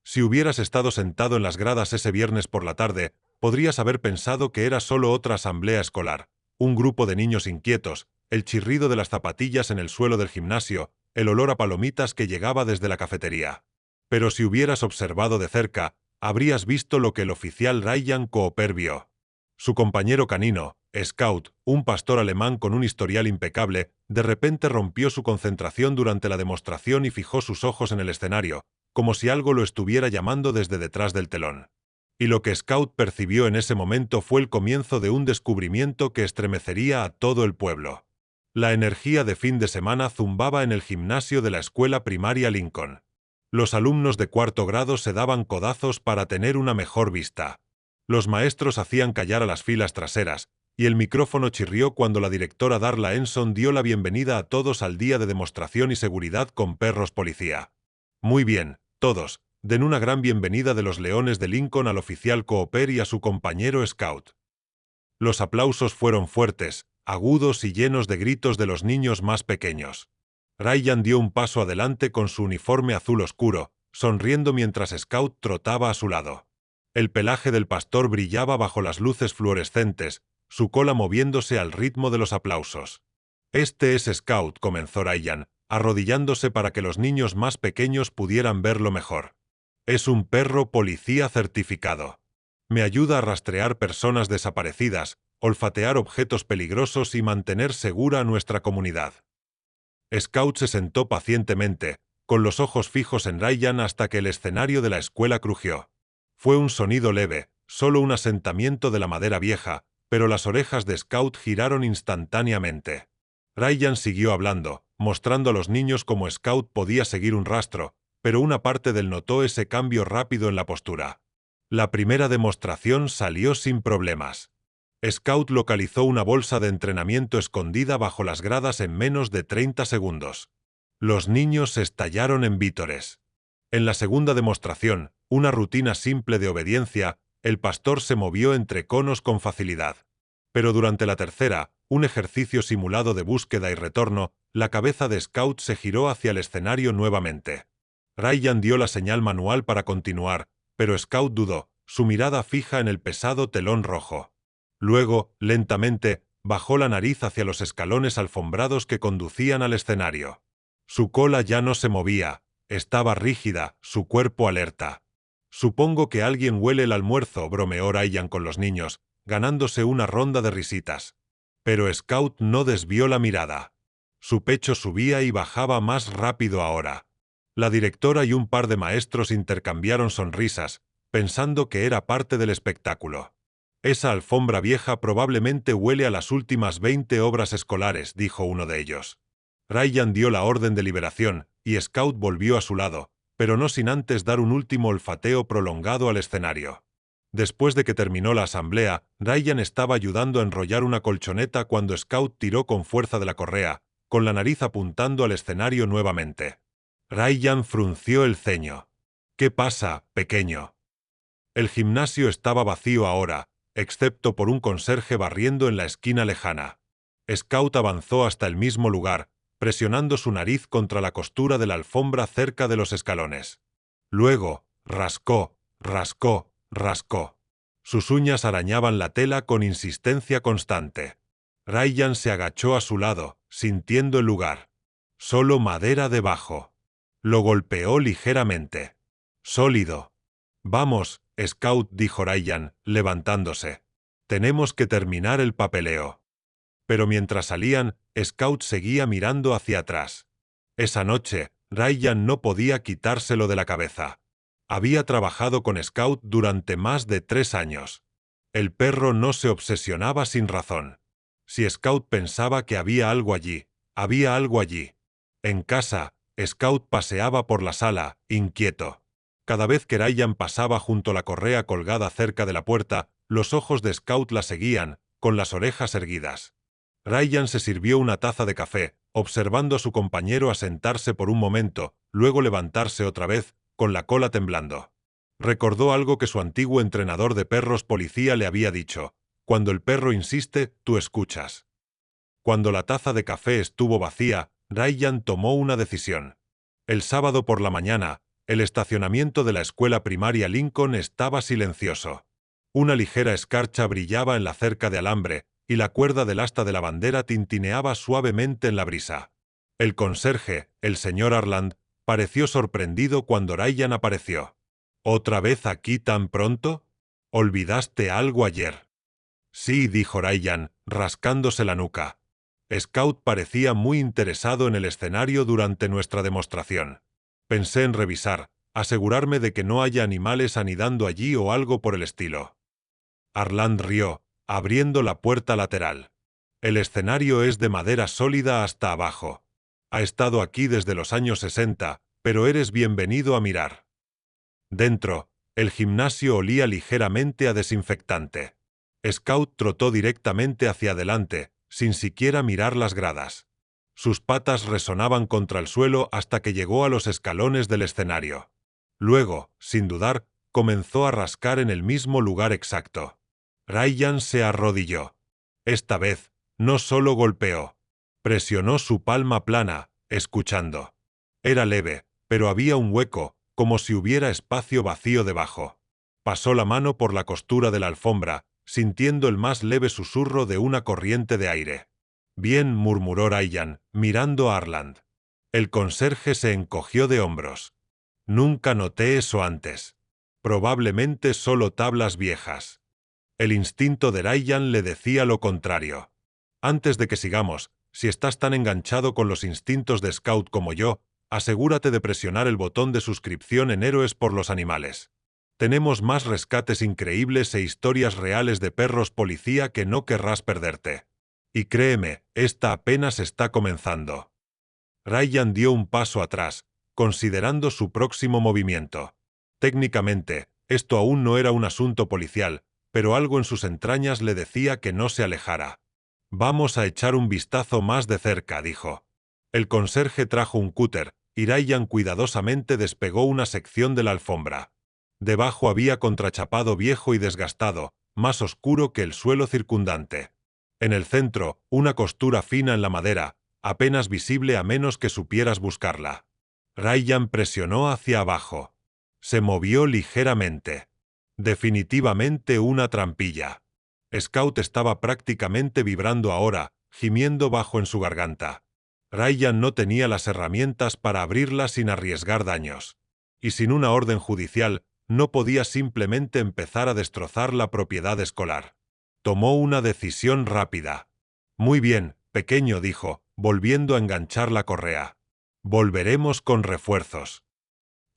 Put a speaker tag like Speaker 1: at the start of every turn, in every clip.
Speaker 1: Si hubieras estado sentado en las gradas ese viernes por la tarde, podrías haber pensado que era solo otra asamblea escolar, un grupo de niños inquietos, el chirrido de las zapatillas en el suelo del gimnasio, el olor a palomitas que llegaba desde la cafetería. Pero si hubieras observado de cerca, habrías visto lo que el oficial Ryan Cooper vio. Su compañero canino, Scout, un pastor alemán con un historial impecable, de repente rompió su concentración durante la demostración y fijó sus ojos en el escenario, como si algo lo estuviera llamando desde detrás del telón. Y lo que Scout percibió en ese momento fue el comienzo de un descubrimiento que estremecería a todo el pueblo. La energía de fin de semana zumbaba en el gimnasio de la escuela primaria Lincoln. Los alumnos de cuarto grado se daban codazos para tener una mejor vista. Los maestros hacían callar a las filas traseras, y el micrófono chirrió cuando la directora Darla Enson dio la bienvenida a todos al día de demostración y seguridad con perros policía. Muy bien, todos, den una gran bienvenida de los Leones de Lincoln al oficial Cooper y a su compañero Scout. Los aplausos fueron fuertes, agudos y llenos de gritos de los niños más pequeños. Ryan dio un paso adelante con su uniforme azul oscuro, sonriendo mientras Scout trotaba a su lado. El pelaje del pastor brillaba bajo las luces fluorescentes, su cola moviéndose al ritmo de los aplausos. Este es Scout, comenzó Ryan, arrodillándose para que los niños más pequeños pudieran verlo mejor. Es un perro policía certificado. Me ayuda a rastrear personas desaparecidas, olfatear objetos peligrosos y mantener segura a nuestra comunidad. Scout se sentó pacientemente, con los ojos fijos en Ryan hasta que el escenario de la escuela crujió. Fue un sonido leve, solo un asentamiento de la madera vieja, pero las orejas de Scout giraron instantáneamente. Ryan siguió hablando, mostrando a los niños cómo Scout podía seguir un rastro, pero una parte de él notó ese cambio rápido en la postura. La primera demostración salió sin problemas. Scout localizó una bolsa de entrenamiento escondida bajo las gradas en menos de 30 segundos. Los niños estallaron en vítores. En la segunda demostración, una rutina simple de obediencia, el pastor se movió entre conos con facilidad. Pero durante la tercera, un ejercicio simulado de búsqueda y retorno, la cabeza de Scout se giró hacia el escenario nuevamente. Ryan dio la señal manual para continuar, pero Scout dudó, su mirada fija en el pesado telón rojo. Luego, lentamente, bajó la nariz hacia los escalones alfombrados que conducían al escenario. Su cola ya no se movía, estaba rígida, su cuerpo alerta. Supongo que alguien huele el almuerzo, bromeó Ryan con los niños, ganándose una ronda de risitas. Pero Scout no desvió la mirada. Su pecho subía y bajaba más rápido ahora. La directora y un par de maestros intercambiaron sonrisas, pensando que era parte del espectáculo. Esa alfombra vieja probablemente huele a las últimas 20 obras escolares, dijo uno de ellos. Ryan dio la orden de liberación, y Scout volvió a su lado, pero no sin antes dar un último olfateo prolongado al escenario. Después de que terminó la asamblea, Ryan estaba ayudando a enrollar una colchoneta cuando Scout tiró con fuerza de la correa, con la nariz apuntando al escenario nuevamente. Ryan frunció el ceño. ¿Qué pasa, pequeño? El gimnasio estaba vacío ahora, excepto por un conserje barriendo en la esquina lejana. Scout avanzó hasta el mismo lugar, presionando su nariz contra la costura de la alfombra cerca de los escalones. Luego, rascó, rascó, rascó. Sus uñas arañaban la tela con insistencia constante. Ryan se agachó a su lado, sintiendo el lugar. Solo madera debajo. Lo golpeó ligeramente. Sólido. Vamos, Scout, dijo Ryan, levantándose. Tenemos que terminar el papeleo. Pero mientras salían, Scout seguía mirando hacia atrás. Esa noche, Ryan no podía quitárselo de la cabeza. Había trabajado con Scout durante más de 3 años. El perro no se obsesionaba sin razón. Si Scout pensaba que había algo allí, había algo allí. En casa, Scout paseaba por la sala, inquieto. Cada vez que Ryan pasaba junto a la correa colgada cerca de la puerta, los ojos de Scout la seguían, con las orejas erguidas. Ryan se sirvió una taza de café, observando a su compañero asentarse por un momento, luego levantarse otra vez, con la cola temblando. Recordó algo que su antiguo entrenador de perros policía le había dicho: cuando el perro insiste, tú escuchas. Cuando la taza de café estuvo vacía, Ryan tomó una decisión. El sábado por la mañana, El estacionamiento de la escuela primaria Lincoln estaba silencioso. Una ligera escarcha brillaba en la cerca de alambre, y la cuerda del asta de la bandera tintineaba suavemente en la brisa. El conserje, el señor Arland, pareció sorprendido cuando Ryan apareció. ¿Otra vez aquí tan pronto? ¿Olvidaste algo ayer? Sí, dijo Ryan, rascándose la nuca. Scout parecía muy interesado en el escenario durante nuestra demostración. Pensé en revisar, asegurarme de que no haya animales anidando allí o algo por el estilo. Arland rió, abriendo la puerta lateral. El escenario es de madera sólida hasta abajo. Ha estado aquí desde los años 60, pero eres bienvenido a mirar. Dentro, el gimnasio olía ligeramente a desinfectante. Scout trotó directamente hacia adelante, sin siquiera mirar las gradas. Sus patas resonaban contra el suelo hasta que llegó a los escalones del escenario. Luego, sin dudar, comenzó a rascar en el mismo lugar exacto. Ryan se arrodilló. Esta vez, no solo golpeó. Presionó su palma plana, escuchando. Era leve, pero había un hueco, como si hubiera espacio vacío debajo. Pasó la mano por la costura de la alfombra, sintiendo el más leve susurro de una corriente de aire. Bien, murmuró Ryan, mirando a Arland. El conserje se encogió de hombros. Nunca noté eso antes. Probablemente solo tablas viejas. El instinto de Ryan le decía lo contrario. Antes de que sigamos, si estás tan enganchado con los instintos de Scout como yo, asegúrate de presionar el botón de suscripción en Héroes por los Animales. Tenemos más rescates increíbles e historias reales de perros policía que no querrás perderte. Y créeme, esta apenas está comenzando. Ryan dio un paso atrás, considerando su próximo movimiento. Técnicamente, esto aún no era un asunto policial, pero algo en sus entrañas le decía que no se alejara. Vamos a echar un vistazo más de cerca, dijo. El conserje trajo un cúter, y Ryan cuidadosamente despegó una sección de la alfombra. Debajo había contrachapado viejo y desgastado, más oscuro que el suelo circundante. En el centro, una costura fina en la madera, apenas visible a menos que supieras buscarla. Ryan presionó hacia abajo. Se movió ligeramente. Definitivamente una trampilla. Scout estaba prácticamente vibrando ahora, gimiendo bajo en su garganta. Ryan no tenía las herramientas para abrirla sin arriesgar daños. Y sin una orden judicial, no podía simplemente empezar a destrozar la propiedad escolar. Tomó una decisión rápida. Muy bien, pequeño, dijo, volviendo a enganchar la correa. Volveremos con refuerzos.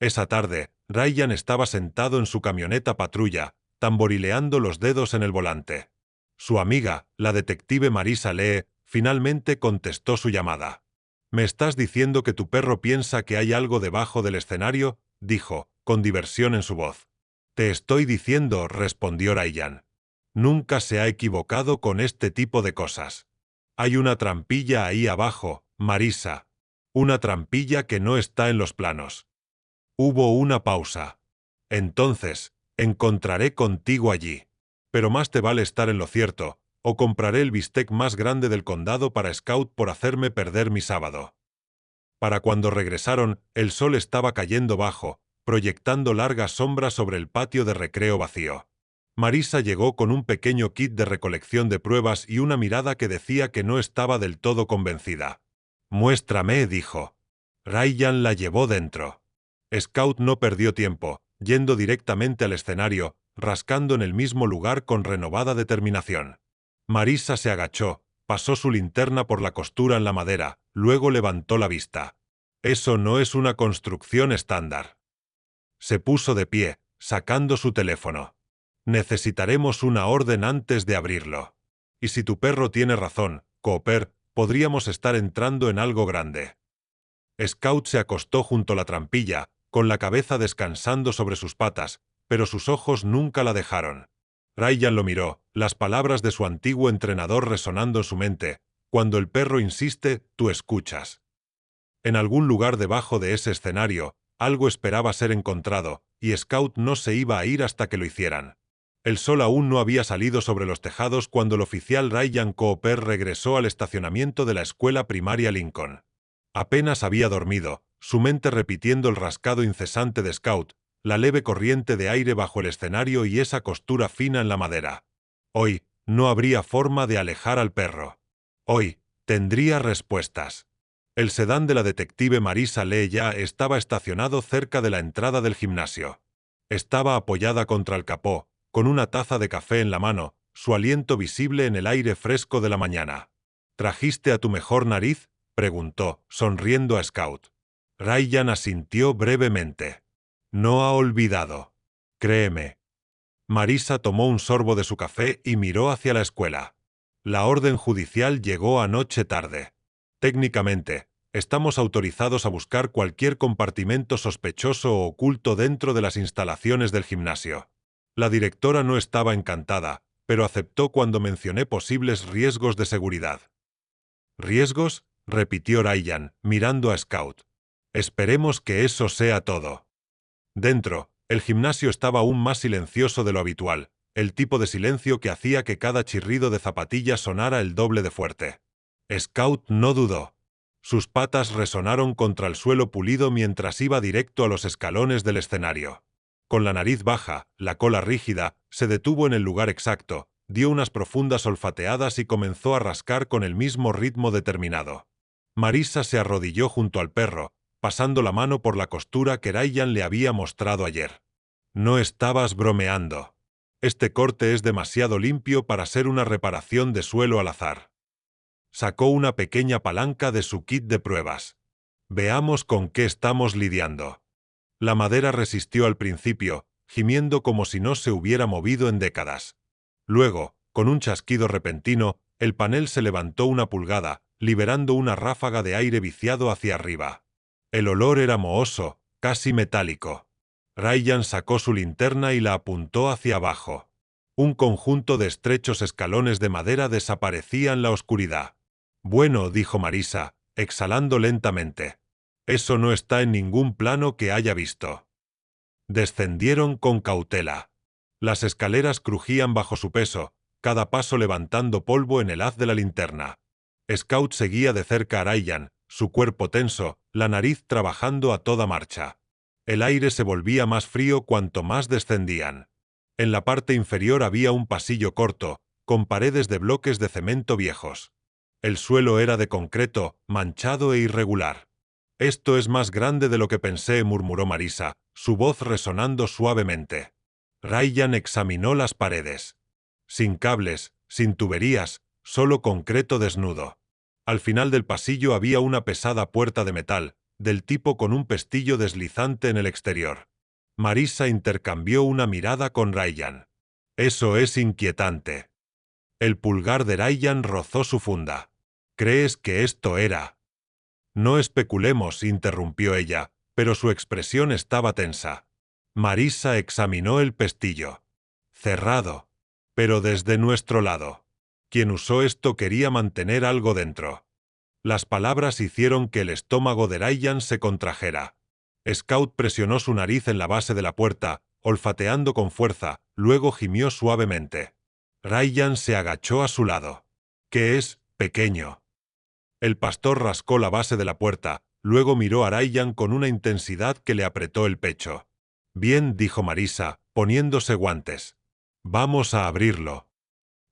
Speaker 1: Esa tarde, Ryan estaba sentado en su camioneta patrulla, tamborileando los dedos en el volante. Su amiga, la detective Marisa Lee, finalmente contestó su llamada. «¿Me estás diciendo que tu perro piensa que hay algo debajo del escenario?», dijo, con diversión en su voz. «Te estoy diciendo», respondió Ryan. «Nunca se ha equivocado con este tipo de cosas. Hay una trampilla ahí abajo, Marisa. Una trampilla que no está en los planos». Hubo una pausa. «Entonces, encontraré contigo allí. Pero más te vale estar en lo cierto, o compraré el bistec más grande del condado para Scout por hacerme perder mi sábado». Para cuando regresaron, el sol estaba cayendo bajo, proyectando largas sombras sobre el patio de recreo vacío. Marisa llegó con un pequeño kit de recolección de pruebas y una mirada que decía que no estaba del todo convencida. «Muéstrame», dijo. Ryan la llevó dentro. Scout no perdió tiempo, yendo directamente al escenario, rascando en el mismo lugar con renovada determinación. Marisa se agachó, pasó su linterna por la costura en la madera, luego levantó la vista. «Eso no es una construcción estándar». Se puso de pie, sacando su teléfono. «Necesitaremos una orden antes de abrirlo. Y si tu perro tiene razón, Cooper, podríamos estar entrando en algo grande». Scout se acostó junto a la trampilla, con la cabeza descansando sobre sus patas, pero sus ojos nunca la dejaron. Ryan lo miró, las palabras de su antiguo entrenador resonando en su mente. «Cuando el perro insiste, tú escuchas». En algún lugar debajo de ese escenario, algo esperaba ser encontrado, y Scout no se iba a ir hasta que lo hicieran. El sol aún no había salido sobre los tejados cuando el oficial Ryan Cooper regresó al estacionamiento de la escuela primaria Lincoln. Apenas había dormido, su mente repitiendo el rascado incesante de Scout, la leve corriente de aire bajo el escenario y esa costura fina en la madera. Hoy, no habría forma de alejar al perro. Hoy, tendría respuestas. El sedán de la detective Marisa Lee ya estaba estacionado cerca de la entrada del gimnasio. Estaba apoyada contra el capó, con una taza de café en la mano, su aliento visible en el aire fresco de la mañana. ¿Trajiste a tu mejor nariz?, preguntó, sonriendo a Scout. Ryan asintió brevemente. No ha olvidado. Créeme. Marisa tomó un sorbo de su café y miró hacia la escuela. La orden judicial llegó anoche tarde. Técnicamente, estamos autorizados a buscar cualquier compartimento sospechoso o oculto dentro de las instalaciones del gimnasio. La directora no estaba encantada, pero aceptó cuando mencioné posibles riesgos de seguridad. ¿Riesgos?, repitió Ryan, mirando a Scout. Esperemos que eso sea todo. Dentro, el gimnasio estaba aún más silencioso de lo habitual, el tipo de silencio que hacía que cada chirrido de zapatillas sonara el doble de fuerte. Scout no dudó. Sus patas resonaron contra el suelo pulido mientras iba directo a los escalones del escenario. Con la nariz baja, la cola rígida, se detuvo en el lugar exacto, dio unas profundas olfateadas y comenzó a rascar con el mismo ritmo determinado. Marisa se arrodilló junto al perro, pasando la mano por la costura que Ryan le había mostrado ayer. No estabas bromeando. Este corte es demasiado limpio para ser una reparación de suelo al azar. Sacó una pequeña palanca de su kit de pruebas. Veamos con qué estamos lidiando. La madera resistió al principio, gimiendo como si no se hubiera movido en décadas. Luego, con un chasquido repentino, el panel se levantó una pulgada, liberando una ráfaga de aire viciado hacia arriba. El olor era mohoso, casi metálico. Ryan sacó su linterna y la apuntó hacia abajo. Un conjunto de estrechos escalones de madera desaparecía en la oscuridad. Bueno, dijo Marisa, exhalando lentamente. Eso no está en ningún plano que haya visto. Descendieron con cautela. Las escaleras crujían bajo su peso, cada paso levantando polvo en el haz de la linterna. Scout seguía de cerca a Ryan, su cuerpo tenso, la nariz trabajando a toda marcha. El aire se volvía más frío cuanto más descendían. En la parte inferior había un pasillo corto, con paredes de bloques de cemento viejos. El suelo era de concreto, manchado e irregular. Esto es más grande de lo que pensé, murmuró Marisa, su voz resonando suavemente. Ryan examinó las paredes. Sin cables, sin tuberías, solo concreto desnudo. Al final del pasillo había una pesada puerta de metal, del tipo con un pestillo deslizante en el exterior. Marisa intercambió una mirada con Ryan. Eso es inquietante. El pulgar de Ryan rozó su funda. ¿Crees que esto era? No especulemos, interrumpió ella, pero su expresión estaba tensa. Marisa examinó el pestillo. Cerrado. Pero desde nuestro lado. Quien usó esto quería mantener algo dentro. Las palabras hicieron que el estómago de Ryan se contrajera. Scout presionó su nariz en la base de la puerta, olfateando con fuerza, luego gimió suavemente. Ryan se agachó a su lado. ¿Qué es, pequeño? El pastor rascó la base de la puerta, luego miró a Ryan con una intensidad que le apretó el pecho. Bien, dijo Marisa, poniéndose guantes. Vamos a abrirlo.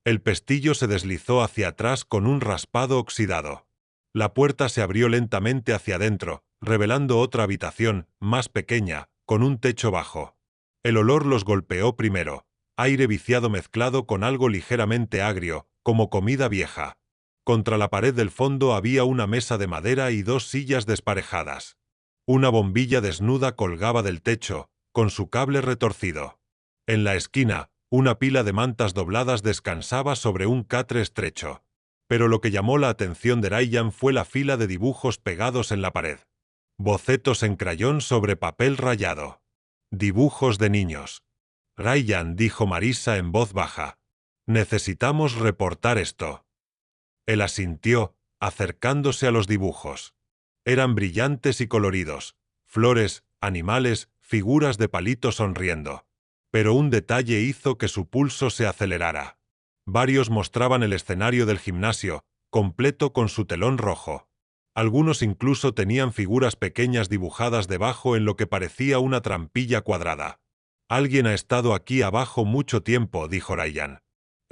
Speaker 1: El pestillo se deslizó hacia atrás con un raspado oxidado. La puerta se abrió lentamente hacia adentro, revelando otra habitación, más pequeña, con un techo bajo. El olor los golpeó primero, aire viciado mezclado con algo ligeramente agrio, como comida vieja. Contra la pared del fondo había una mesa de madera y dos sillas desparejadas. Una bombilla desnuda colgaba del techo, con su cable retorcido. En la esquina, una pila de mantas dobladas descansaba sobre un catre estrecho. Pero lo que llamó la atención de Ryan fue la fila de dibujos pegados en la pared. Bocetos en crayón sobre papel rayado. Dibujos de niños. Ryan, dijo Marisa en voz baja. Necesitamos reportar esto. Él asintió, acercándose a los dibujos. Eran brillantes y coloridos. Flores, animales, figuras de palito sonriendo. Pero un detalle hizo que su pulso se acelerara. Varios mostraban el escenario del gimnasio, completo con su telón rojo. Algunos incluso tenían figuras pequeñas dibujadas debajo en lo que parecía una trampilla cuadrada. «Alguien ha estado aquí abajo mucho tiempo», dijo Ryan.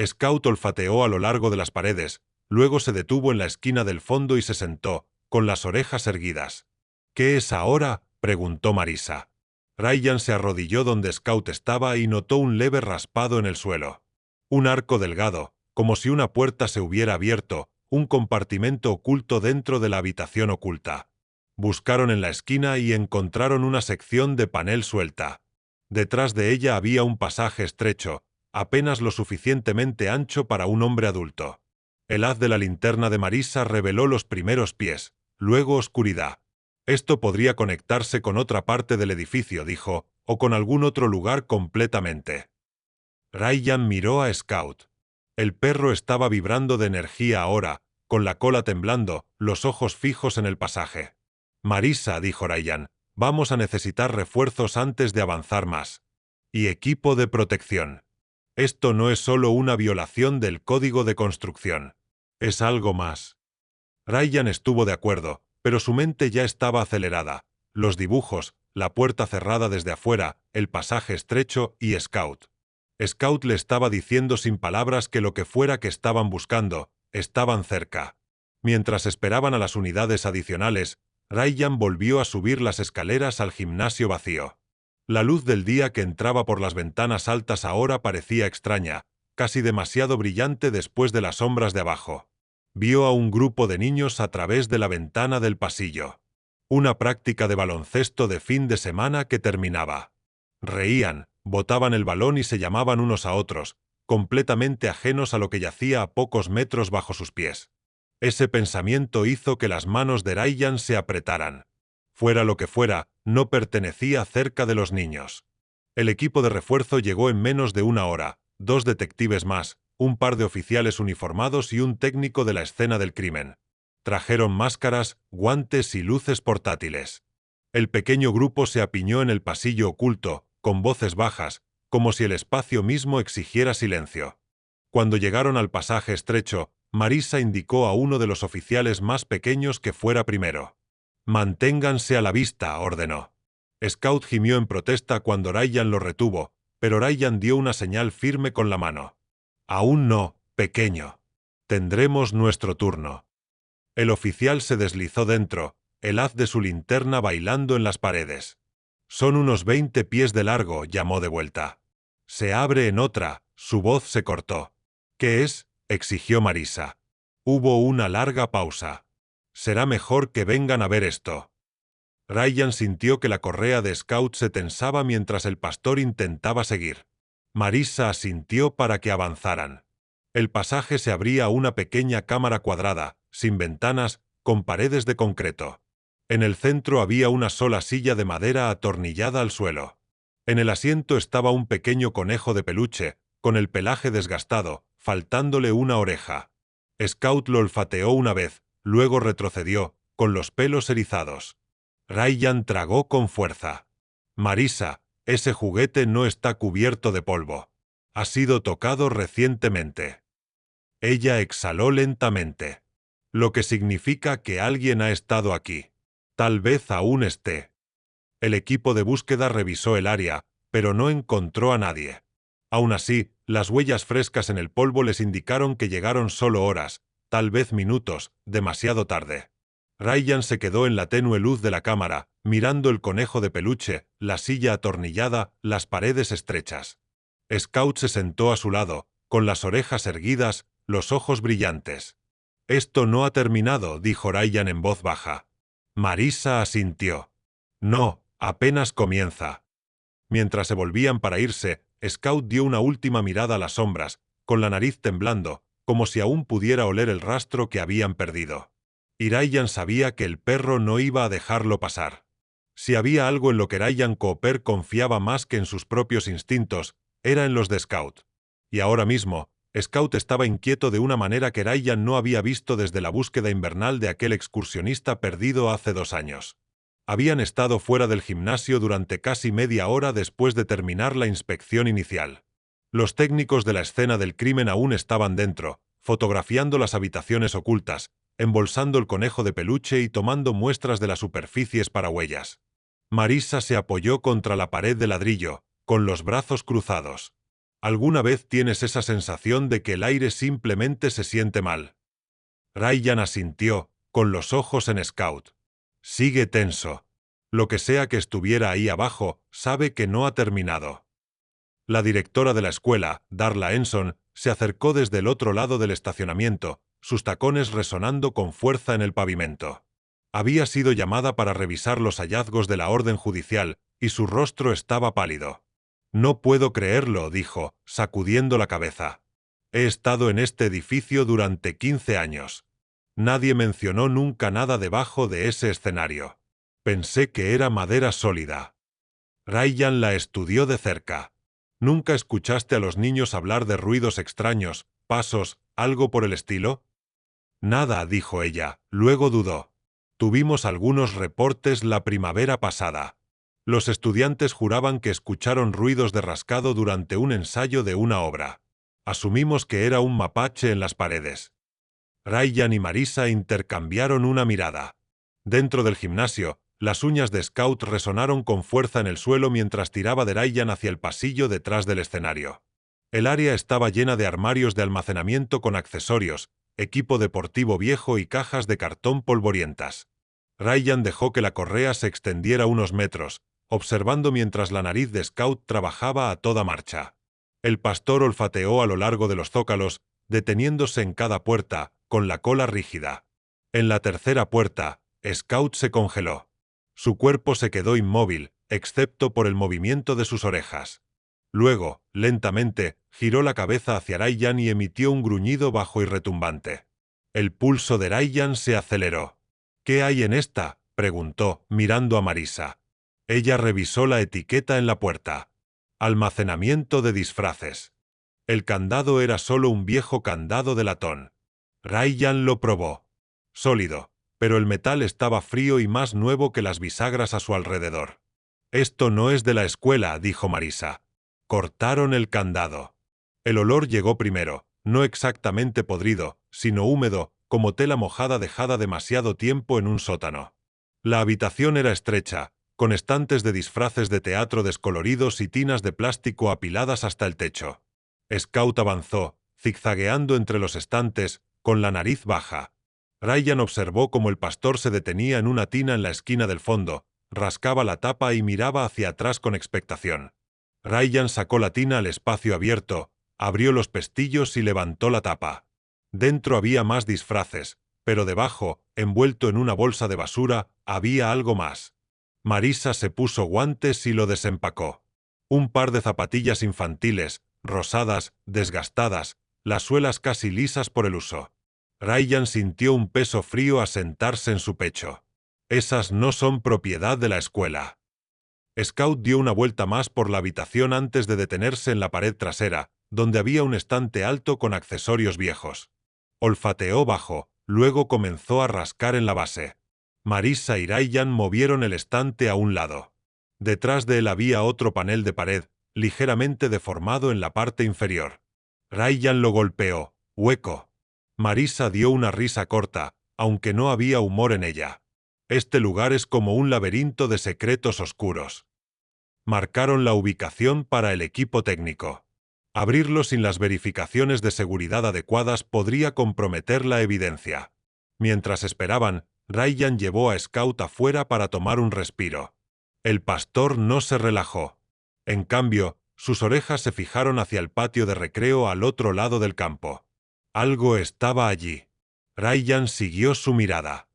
Speaker 1: Scout olfateó a lo largo de las paredes, luego se detuvo en la esquina del fondo y se sentó, con las orejas erguidas. «¿Qué es ahora?», preguntó Marisa. Ryan se arrodilló donde Scout estaba y notó un leve raspado en el suelo. Un arco delgado, como si una puerta se hubiera abierto, un compartimento oculto dentro de la habitación oculta. Buscaron en la esquina y encontraron una sección de panel suelta. Detrás de ella había un pasaje estrecho, apenas lo suficientemente ancho para un hombre adulto. El haz de la linterna de Marisa reveló los primeros pies, luego oscuridad. «Esto podría conectarse con otra parte del edificio», dijo, «o con algún otro lugar completamente». Ryan miró a Scout. El perro estaba vibrando de energía ahora, con la cola temblando, los ojos fijos en el pasaje. «Marisa», dijo Ryan, «vamos a necesitar refuerzos antes de avanzar más. Y equipo de protección. Esto no es solo una violación del código de construcción. Es algo más». Ryan estuvo de acuerdo, pero su mente ya estaba acelerada. Los dibujos, la puerta cerrada desde afuera, el pasaje estrecho y Scout. Scout le estaba diciendo sin palabras que lo que fuera que estaban buscando, estaban cerca. Mientras esperaban a las unidades adicionales, Ryan volvió a subir las escaleras al gimnasio vacío. La luz del día que entraba por las ventanas altas ahora parecía extraña, casi demasiado brillante después de las sombras de abajo. Vio a un grupo de niños a través de la ventana del pasillo. Una práctica de baloncesto de fin de semana que terminaba. Reían, botaban el balón y se llamaban unos a otros, completamente ajenos a lo que yacía a pocos metros bajo sus pies. Ese pensamiento hizo que las manos de Ryan se apretaran. Fuera lo que fuera, no pertenecía cerca de los niños. El equipo de refuerzo llegó en menos de una hora, 2 detectives más, un par de oficiales uniformados y un técnico de la escena del crimen. Trajeron máscaras, guantes y luces portátiles. El pequeño grupo se apiñó en el pasillo oculto, con voces bajas, como si el espacio mismo exigiera silencio. Cuando llegaron al pasaje estrecho, Marisa indicó a uno de los oficiales más pequeños que fuera primero. «Manténganse a la vista», ordenó. Scout gimió en protesta cuando Ryan lo retuvo, pero Ryan dio una señal firme con la mano. «Aún no, pequeño. Tendremos nuestro turno». El oficial se deslizó dentro, el haz de su linterna bailando en las paredes. «Son unos 20 pies de largo», llamó de vuelta. «Se abre en otra», su voz se cortó. «¿Qué es?», exigió Marisa. Hubo una larga pausa. «Será mejor que vengan a ver esto». Ryan sintió que la correa de Scout se tensaba mientras el pastor intentaba seguir. Marisa asintió para que avanzaran. El pasaje se abría a una pequeña cámara cuadrada, sin ventanas, con paredes de concreto. En el centro había una sola silla de madera atornillada al suelo. En el asiento estaba un pequeño conejo de peluche, con el pelaje desgastado, faltándole una oreja. Scout lo olfateó una vez, luego retrocedió, con los pelos erizados. Ryan tragó con fuerza. «Marisa, ese juguete no está cubierto de polvo. Ha sido tocado recientemente». Ella exhaló lentamente. «Lo que significa que alguien ha estado aquí. Tal vez aún esté». El equipo de búsqueda revisó el área, pero no encontró a nadie. Aún así, las huellas frescas en el polvo les indicaron que llegaron solo horas, tal vez minutos, demasiado tarde. Ryan se quedó en la tenue luz de la cámara, mirando el conejo de peluche, la silla atornillada, las paredes estrechas. Scout se sentó a su lado, con las orejas erguidas, los ojos brillantes. «Esto no ha terminado», dijo Ryan en voz baja. Marisa asintió. «No, apenas comienza». Mientras se volvían para irse, Scout dio una última mirada a las sombras, con la nariz temblando, como si aún pudiera oler el rastro que habían perdido. Y Ryan sabía que el perro no iba a dejarlo pasar. Si había algo en lo que Ryan Cooper confiaba más que en sus propios instintos, era en los de Scout. Y ahora mismo, Scout estaba inquieto de una manera que Ryan no había visto desde la búsqueda invernal de aquel excursionista perdido hace 2 años. Habían estado fuera del gimnasio durante casi media hora después de terminar la inspección inicial. Los técnicos de la escena del crimen aún estaban dentro, fotografiando las habitaciones ocultas, embolsando el conejo de peluche y tomando muestras de las superficies para huellas. Marisa se apoyó contra la pared de ladrillo, con los brazos cruzados. ¿Alguna vez tienes esa sensación de que el aire simplemente se siente mal? Ryan asintió, con los ojos en Scout. Sigue tenso. Lo que sea que estuviera ahí abajo, sabe que no ha terminado. La directora de la escuela, Darla Enson, se acercó desde el otro lado del estacionamiento, sus tacones resonando con fuerza en el pavimento. Había sido llamada para revisar los hallazgos de la orden judicial, y su rostro estaba pálido. No puedo creerlo, dijo, sacudiendo la cabeza. He estado en este edificio durante 15 años. Nadie mencionó nunca nada debajo de ese escenario. Pensé que era madera sólida. Ryan la estudió de cerca. ¿Nunca escuchaste a los niños hablar de ruidos extraños, pasos, algo por el estilo? Nada, dijo ella, luego dudó. Tuvimos algunos reportes la primavera pasada. Los estudiantes juraban que escucharon ruidos de rascado durante un ensayo de una obra. Asumimos que era un mapache en las paredes. Ryan y Marisa intercambiaron una mirada. Dentro del gimnasio, las uñas de Scout resonaron con fuerza en el suelo mientras tiraba de Ryan hacia el pasillo detrás del escenario. El área estaba llena de armarios de almacenamiento con accesorios, equipo deportivo viejo y cajas de cartón polvorientas. Ryan dejó que la correa se extendiera unos metros, observando mientras la nariz de Scout trabajaba a toda marcha. El pastor olfateó a lo largo de los zócalos, deteniéndose en cada puerta, con la cola rígida. En la tercera puerta, Scout se congeló. Su cuerpo se quedó inmóvil, excepto por el movimiento de sus orejas. Luego, lentamente, giró la cabeza hacia Ryan y emitió un gruñido bajo y retumbante. El pulso de Ryan se aceleró. ¿Qué hay en esta?, preguntó, mirando a Marisa. Ella revisó la etiqueta en la puerta. Almacenamiento de disfraces. El candado era solo un viejo candado de latón. Ryan lo probó. Sólido, pero el metal estaba frío y más nuevo que las bisagras a su alrededor. Esto no es de la escuela, dijo Marisa. Cortaron el candado. El olor llegó primero, no exactamente podrido, sino húmedo, como tela mojada dejada demasiado tiempo en un sótano. La habitación era estrecha, con estantes de disfraces de teatro descoloridos y tinas de plástico apiladas hasta el techo. Scout avanzó, zigzagueando entre los estantes, con la nariz baja. Ryan observó cómo el pastor se detenía en una tina en la esquina del fondo, rascaba la tapa y miraba hacia atrás con expectación. Ryan sacó la tina al espacio abierto, abrió los pestillos y levantó la tapa. Dentro había más disfraces, pero debajo, envuelto en una bolsa de basura, había algo más. Marisa se puso guantes y lo desempacó. Un par de zapatillas infantiles, rosadas, desgastadas, las suelas casi lisas por el uso. Ryan sintió un peso frío asentarse en su pecho. Esas no son propiedad de la escuela. Scout dio una vuelta más por la habitación antes de detenerse en la pared trasera, donde había un estante alto con accesorios viejos. Olfateó bajo, luego comenzó a rascar en la base. Marisa y Ryan movieron el estante a un lado. Detrás de él había otro panel de pared, ligeramente deformado en la parte inferior. Ryan lo golpeó, hueco. Marisa dio una risa corta, aunque no había humor en ella. Este lugar es como un laberinto de secretos oscuros. Marcaron la ubicación para el equipo técnico. Abrirlo sin las verificaciones de seguridad adecuadas podría comprometer la evidencia. Mientras esperaban, Ryan llevó a Scout afuera para tomar un respiro. El pastor no se relajó. En cambio, sus orejas se fijaron hacia el patio de recreo al otro lado del campo. Algo estaba allí. Ryan siguió su mirada.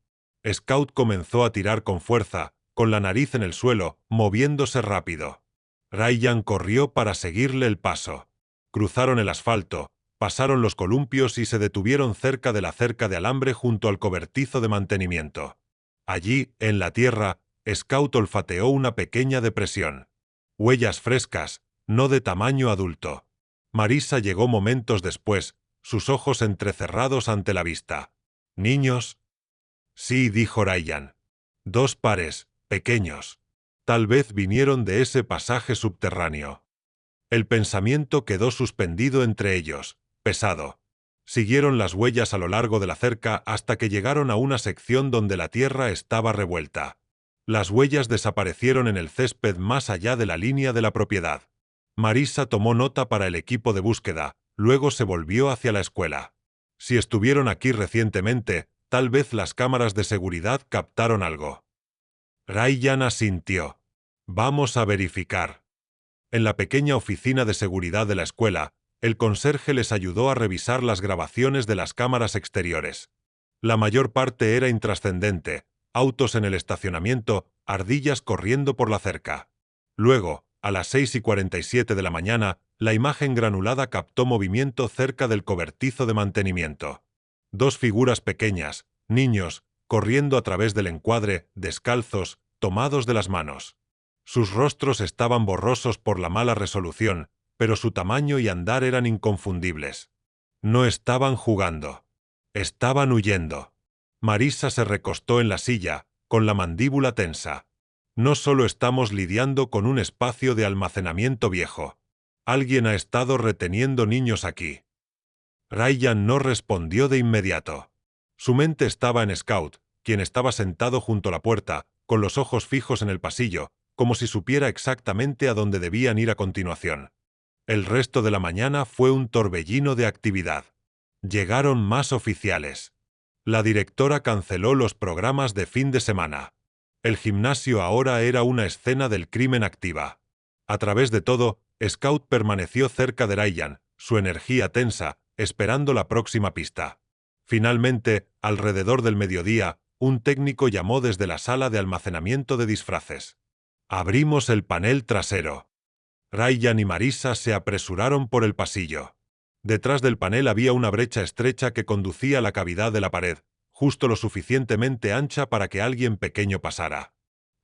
Speaker 1: Scout comenzó a tirar con fuerza, con la nariz en el suelo, moviéndose rápido. Ryan corrió para seguirle el paso. Cruzaron el asfalto, pasaron los columpios y se detuvieron cerca de la cerca de alambre junto al cobertizo de mantenimiento. Allí, en la tierra, Scout olfateó una pequeña depresión. Huellas frescas, no de tamaño adulto. Marisa llegó momentos después, sus ojos entrecerrados ante la vista. ¿Niños? Sí, dijo Ryan. 2 pares, pequeños. Tal vez vinieron de ese pasaje subterráneo. El pensamiento quedó suspendido entre ellos, pesado. Siguieron las huellas a lo largo de la cerca hasta que llegaron a una sección donde la tierra estaba revuelta. Las huellas desaparecieron en el césped más allá de la línea de la propiedad. Marissa tomó nota para el equipo de búsqueda, luego se volvió hacia la escuela. Si estuvieron aquí recientemente, tal vez las cámaras de seguridad captaron algo. Ryan asintió. Vamos a verificar. En la pequeña oficina de seguridad de la escuela, el conserje les ayudó a revisar las grabaciones de las cámaras exteriores. La mayor parte era intrascendente: autos en el estacionamiento, ardillas corriendo por la cerca. Luego, a las 6:47 de la mañana, la imagen granulada captó movimiento cerca del cobertizo de mantenimiento. Dos figuras pequeñas, niños, corriendo a través del encuadre, descalzos, tomados de las manos. Sus rostros estaban borrosos por la mala resolución, pero su tamaño y andar eran inconfundibles. No estaban jugando. Estaban huyendo. Marissa se recostó en la silla, con la mandíbula tensa. No solo estamos lidiando con un espacio de almacenamiento viejo. Alguien ha estado reteniendo niños aquí. Ryan no respondió de inmediato. Su mente estaba en Scout, quien estaba sentado junto a la puerta, con los ojos fijos en el pasillo, como si supiera exactamente a dónde debían ir a continuación. El resto de la mañana fue un torbellino de actividad. Llegaron más oficiales. La directora canceló los programas de fin de semana. El gimnasio ahora era una escena del crimen activa. A través de todo, Scout permaneció cerca de Ryan, su energía tensa, esperando la próxima pista. Finalmente, alrededor del mediodía, un técnico llamó desde la sala de almacenamiento de disfraces. Abrimos el panel trasero. Ryan y Marissa se apresuraron por el pasillo. Detrás del panel había una brecha estrecha que conducía a la cavidad de la pared, justo lo suficientemente ancha para que alguien pequeño pasara.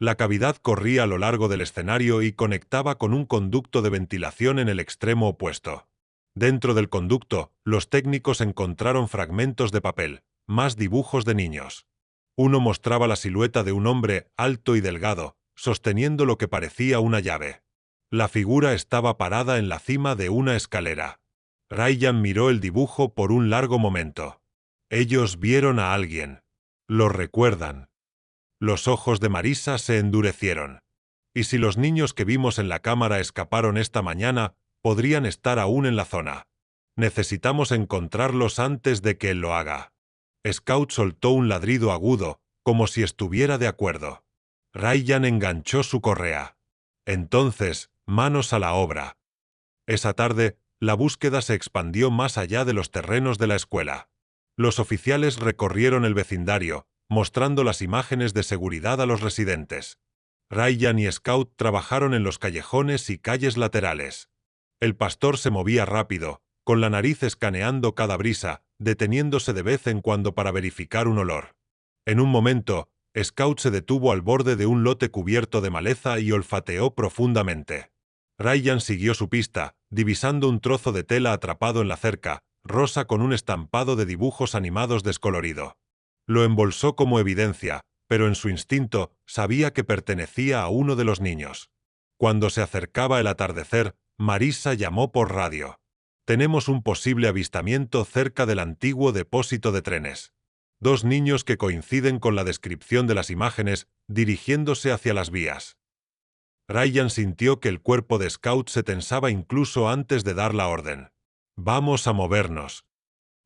Speaker 1: La cavidad corría a lo largo del escenario y conectaba con un conducto de ventilación en el extremo opuesto. Dentro del conducto, los técnicos encontraron fragmentos de papel, más dibujos de niños. Uno mostraba la silueta de un hombre alto y delgado, sosteniendo lo que parecía una llave. La figura estaba parada en la cima de una escalera. Ryan miró el dibujo por un largo momento. Ellos vieron a alguien. Lo recuerdan. Los ojos de Marissa se endurecieron. Y si los niños que vimos en la cámara escaparon esta mañana, podrían estar aún en la zona. Necesitamos encontrarlos antes de que él lo haga. Scout soltó un ladrido agudo, como si estuviera de acuerdo. Ryan enganchó su correa. Entonces, manos a la obra. Esa tarde, la búsqueda se expandió más allá de los terrenos de la escuela. Los oficiales recorrieron el vecindario, mostrando las imágenes de seguridad a los residentes. Ryan y Scout trabajaron en los callejones y calles laterales. El pastor se movía rápido, con la nariz escaneando cada brisa, deteniéndose de vez en cuando para verificar un olor. En un momento, Scout se detuvo al borde de un lote cubierto de maleza y olfateó profundamente. Ryan siguió su pista, divisando un trozo de tela atrapado en la cerca, rosa con un estampado de dibujos animados descolorido. Lo embolsó como evidencia, pero en su instinto sabía que pertenecía a uno de los niños. Cuando se acercaba el atardecer, Marissa llamó por radio. Tenemos un posible avistamiento cerca del antiguo depósito de trenes. Dos niños que coinciden con la descripción de las imágenes, dirigiéndose hacia las vías. Ryan sintió que el cuerpo de Scout se tensaba incluso antes de dar la orden. Vamos a movernos.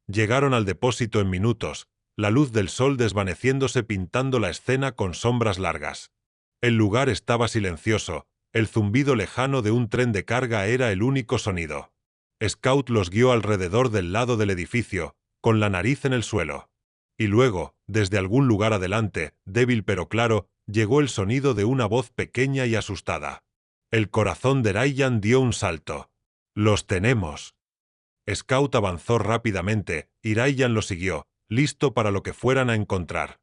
Speaker 1: Llegaron al depósito en minutos, la luz del sol desvaneciéndose pintando la escena con sombras largas. El lugar estaba silencioso, el zumbido lejano de un tren de carga era el único sonido. Scout los guió alrededor del lado del edificio, con la nariz en el suelo. Y luego, desde algún lugar adelante, débil pero claro, llegó el sonido de una voz pequeña y asustada. El corazón de Ryan dio un salto. ¡Los tenemos! Scout avanzó rápidamente, y Ryan lo siguió, listo para lo que fueran a encontrar.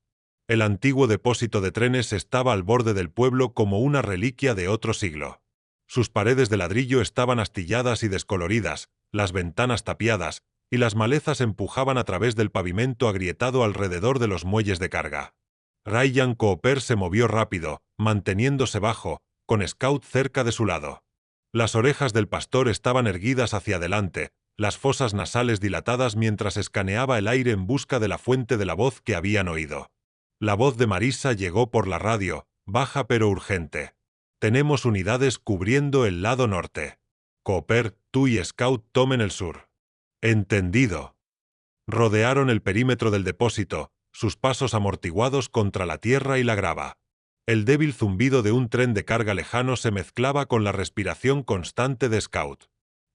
Speaker 1: El antiguo depósito de trenes estaba al borde del pueblo como una reliquia de otro siglo. Sus paredes de ladrillo estaban astilladas y descoloridas, las ventanas tapiadas, y las malezas empujaban a través del pavimento agrietado alrededor de los muelles de carga. Ryan Cooper se movió rápido, manteniéndose bajo, con Scout cerca de su lado. Las orejas del pastor estaban erguidas hacia adelante, las fosas nasales dilatadas mientras escaneaba el aire en busca de la fuente de la voz que habían oído. La voz de Marissa llegó por la radio, baja pero urgente. Tenemos unidades cubriendo el lado norte. Cooper, tú y Scout tomen el sur. Entendido. Rodearon el perímetro del depósito, sus pasos amortiguados contra la tierra y la grava. El débil zumbido de un tren de carga lejano se mezclaba con la respiración constante de Scout.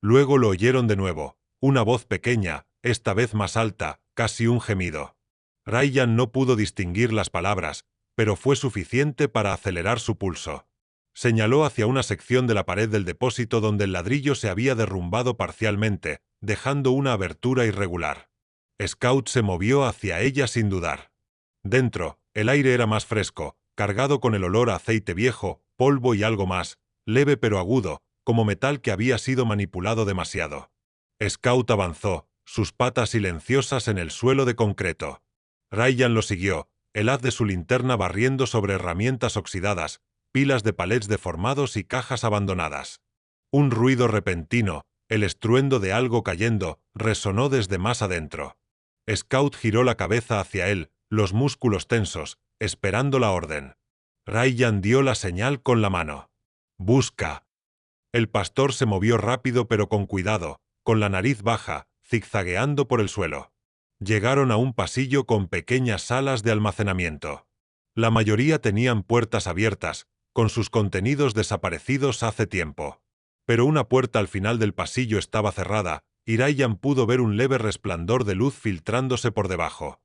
Speaker 1: Luego lo oyeron de nuevo, una voz pequeña, esta vez más alta, casi un gemido. Ryan no pudo distinguir las palabras, pero fue suficiente para acelerar su pulso. Señaló hacia una sección de la pared del depósito donde el ladrillo se había derrumbado parcialmente, dejando una abertura irregular. Scout se movió hacia ella sin dudar. Dentro, el aire era más fresco, cargado con el olor a aceite viejo, polvo y algo más, leve pero agudo, como metal que había sido manipulado demasiado. Scout avanzó, sus patas silenciosas en el suelo de concreto. Ryan lo siguió, el haz de su linterna barriendo sobre herramientas oxidadas, pilas de palets deformados y cajas abandonadas. Un ruido repentino, el estruendo de algo cayendo, resonó desde más adentro. Scout giró la cabeza hacia él, los músculos tensos, esperando la orden. Ryan dio la señal con la mano. «Busca». El pastor se movió rápido pero con cuidado, con la nariz baja, zigzagueando por el suelo. Llegaron a un pasillo con pequeñas salas de almacenamiento. La mayoría tenían puertas abiertas, con sus contenidos desaparecidos hace tiempo. Pero una puerta al final del pasillo estaba cerrada, y Ryan pudo ver un leve resplandor de luz filtrándose por debajo.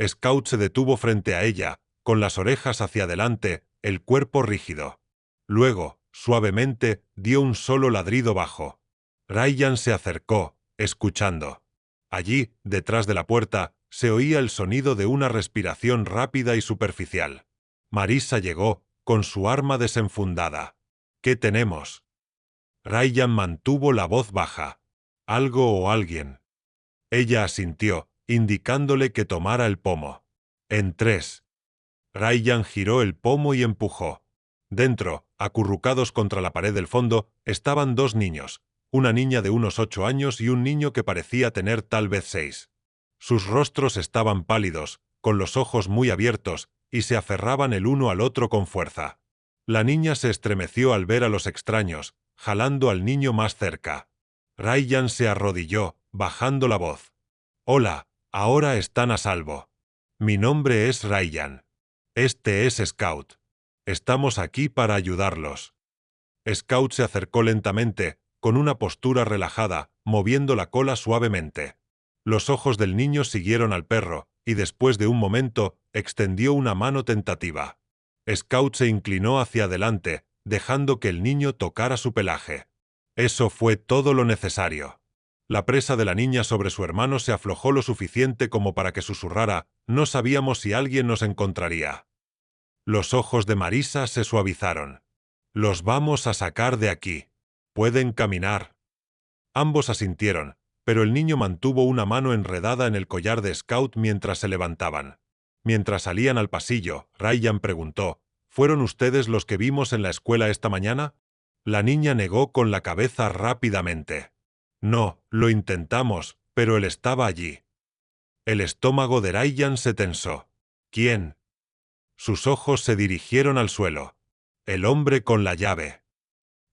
Speaker 1: Scout se detuvo frente a ella, con las orejas hacia adelante, el cuerpo rígido. Luego, suavemente, dio un solo ladrido bajo. Ryan se acercó, escuchando. Allí, detrás de la puerta, se oía el sonido de una respiración rápida y superficial. Marissa llegó, con su arma desenfundada. «¿Qué tenemos?» Ryan mantuvo la voz baja. «Algo o alguien». Ella asintió, indicándole que tomara el pomo. «En 3». Ryan giró el pomo y empujó. Dentro, acurrucados contra la pared del fondo, estaban dos niños, una niña de unos 8 años y un niño que parecía tener tal vez 6. Sus rostros estaban pálidos, con los ojos muy abiertos, y se aferraban el uno al otro con fuerza. La niña se estremeció al ver a los extraños, jalando al niño más cerca. Ryan se arrodilló, bajando la voz. «Hola, ahora están a salvo. Mi nombre es Ryan. Este es Scout. Estamos aquí para ayudarlos». Scout se acercó lentamente, con una postura relajada, moviendo la cola suavemente. Los ojos del niño siguieron al perro, y después de un momento, extendió una mano tentativa. Scout se inclinó hacia adelante, dejando que el niño tocara su pelaje. Eso fue todo lo necesario. La presa de la niña sobre su hermano se aflojó lo suficiente como para que susurrara: «No sabíamos si alguien nos encontraría». Los ojos de Marissa se suavizaron. «Los vamos a sacar de aquí. Pueden caminar». Ambos asintieron, pero el niño mantuvo una mano enredada en el collar de Scout mientras se levantaban. Mientras salían al pasillo, Ryan preguntó: «¿Fueron ustedes los que vimos en la escuela esta mañana?» La niña negó con la cabeza rápidamente. «No, lo intentamos, pero él estaba allí». El estómago de Ryan se tensó. «¿Quién?» Sus ojos se dirigieron al suelo. «El hombre con la llave».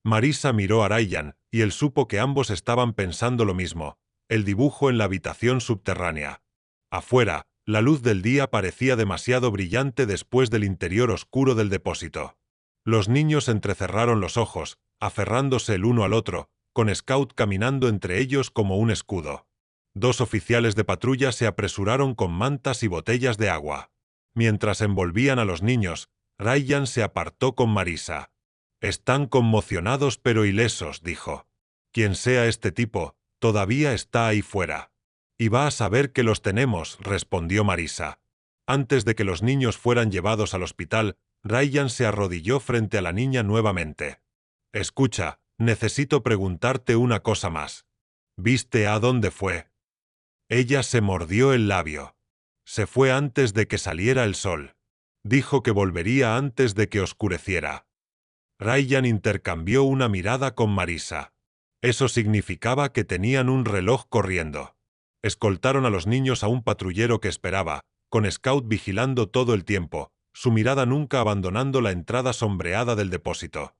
Speaker 1: Marissa miró a Ryan, y él supo que ambos estaban pensando lo mismo: el dibujo en la habitación subterránea. Afuera, la luz del día parecía demasiado brillante después del interior oscuro del depósito. Los niños entrecerraron los ojos, aferrándose el uno al otro, con Scout caminando entre ellos como un escudo. Dos oficiales de patrulla se apresuraron con mantas y botellas de agua. Mientras envolvían a los niños, Ryan se apartó con Marissa. «Están conmocionados pero ilesos», dijo. «Quien sea este tipo, todavía está ahí fuera». «Y va a saber que los tenemos», respondió Marissa. Antes de que los niños fueran llevados al hospital, Ryan se arrodilló frente a la niña nuevamente. «Escucha, necesito preguntarte una cosa más. ¿Viste a dónde fue?» Ella se mordió el labio. «Se fue antes de que saliera el sol. Dijo que volvería antes de que oscureciera». Ryan intercambió una mirada con Marissa. Eso significaba que tenían un reloj corriendo. Escoltaron a los niños a un patrullero que esperaba, con Scout vigilando todo el tiempo, su mirada nunca abandonando la entrada sombreada del depósito.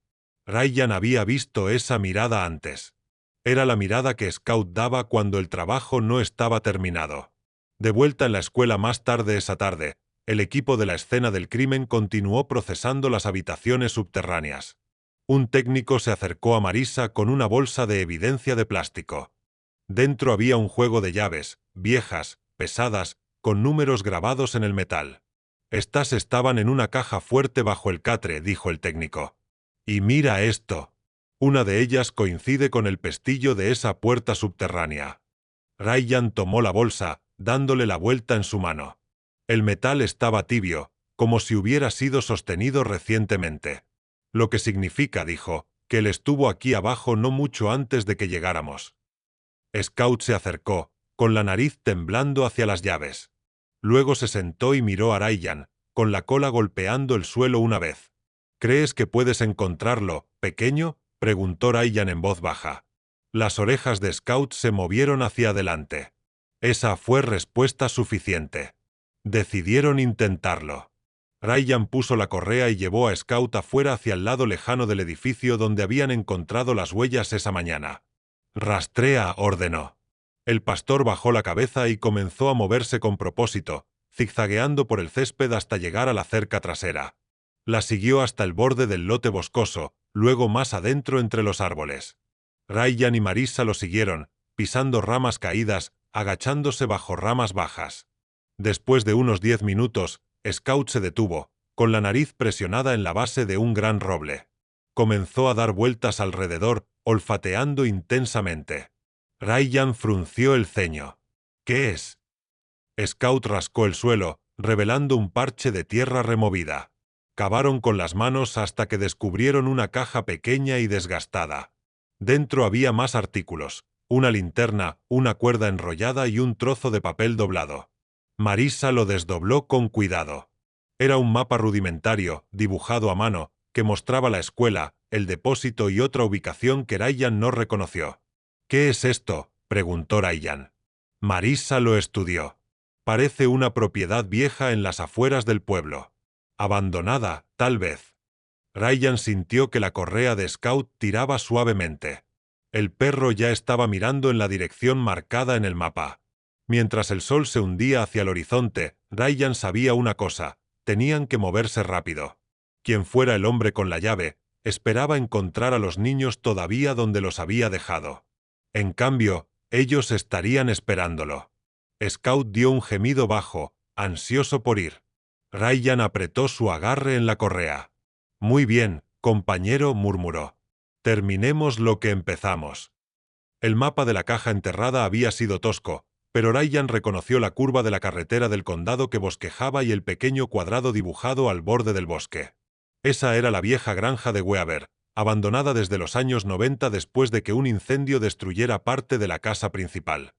Speaker 1: Ryan había visto esa mirada antes. Era la mirada que Scout daba cuando el trabajo no estaba terminado. De vuelta en la escuela más tarde esa tarde, el equipo de la escena del crimen continuó procesando las habitaciones subterráneas. Un técnico se acercó a Marissa con una bolsa de evidencia de plástico. Dentro había un juego de llaves, viejas, pesadas, con números grabados en el metal. Estas estaban en una caja fuerte bajo el catre, dijo el técnico. Y mira esto. Una de ellas coincide con el pestillo de esa puerta subterránea. Ryan tomó la bolsa, dándole la vuelta en su mano. El metal estaba tibio, como si hubiera sido sostenido recientemente. Lo que significa, dijo, que él estuvo aquí abajo no mucho antes de que llegáramos. Scout se acercó, con la nariz temblando hacia las llaves. Luego se sentó y miró a Ryan, con la cola golpeando el suelo una vez. ¿Crees que puedes encontrarlo, pequeño?, preguntó Ryan en voz baja. Las orejas de Scout se movieron hacia adelante. Esa fue respuesta suficiente. Decidieron intentarlo. Ryan puso la correa y llevó a Scout afuera hacia el lado lejano del edificio donde habían encontrado las huellas esa mañana. Rastrea, ordenó. El pastor bajó la cabeza y comenzó a moverse con propósito, zigzagueando por el césped hasta llegar a la cerca trasera. La siguió hasta el borde del lote boscoso, luego más adentro entre los árboles. Ryan y Marissa lo siguieron, pisando ramas caídas, agachándose bajo ramas bajas. Después de unos 10 minutos, Scout se detuvo, con la nariz presionada en la base de un gran roble. Comenzó a dar vueltas alrededor, olfateando intensamente. Ryan frunció el ceño. ¿Qué es? Scout rascó el suelo, revelando un parche de tierra removida. Cavaron con las manos hasta que descubrieron una caja pequeña y desgastada. Dentro había más artículos, una linterna, una cuerda enrollada y un trozo de papel doblado. Marissa lo desdobló con cuidado. Era un mapa rudimentario, dibujado a mano, que mostraba la escuela, el depósito y otra ubicación que Ryan no reconoció. ¿Qué es esto?, preguntó Ryan. Marissa lo estudió. Parece una propiedad vieja en las afueras del pueblo. Abandonada, tal vez. Ryan sintió que la correa de Scout tiraba suavemente. El perro ya estaba mirando en la dirección marcada en el mapa. Mientras el sol se hundía hacia el horizonte, Ryan sabía una cosa: tenían que moverse rápido. Quien fuera el hombre con la llave, esperaba encontrar a los niños todavía donde los había dejado. En cambio, ellos estarían esperándolo. Scout dio un gemido bajo, ansioso por ir. Ryan apretó su agarre en la correa. Muy bien, compañero, murmuró. Terminemos lo que empezamos. El mapa de la caja enterrada había sido tosco, pero Ryan reconoció la curva de la carretera del condado que bosquejaba y el pequeño cuadrado dibujado al borde del bosque. Esa era la vieja granja de Weaver, abandonada desde los años 90 después de que un incendio destruyera parte de la casa principal.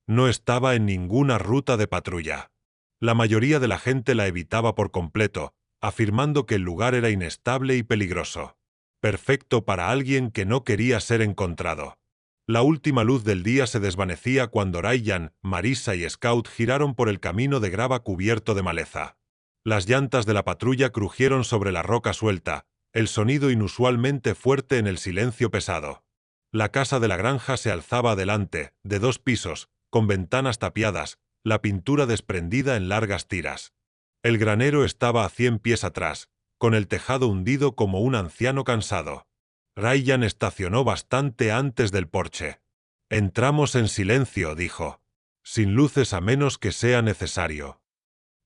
Speaker 1: No estaba en ninguna ruta de patrulla. La mayoría de la gente la evitaba por completo, afirmando que el lugar era inestable y peligroso. Perfecto para alguien que no quería ser encontrado. La última luz del día se desvanecía cuando Ryan, Marissa y Scout giraron por el camino de grava cubierto de maleza. Las llantas de la patrulla crujieron sobre la roca suelta, el sonido inusualmente fuerte en el silencio pesado. La casa de la granja se alzaba adelante, de 2 pisos, con ventanas tapiadas, la pintura desprendida en largas tiras. El granero estaba a 100 pies atrás, con el tejado hundido como un anciano cansado. Ryan estacionó bastante antes del porche. Entramos en silencio, dijo. Sin luces a menos que sea necesario.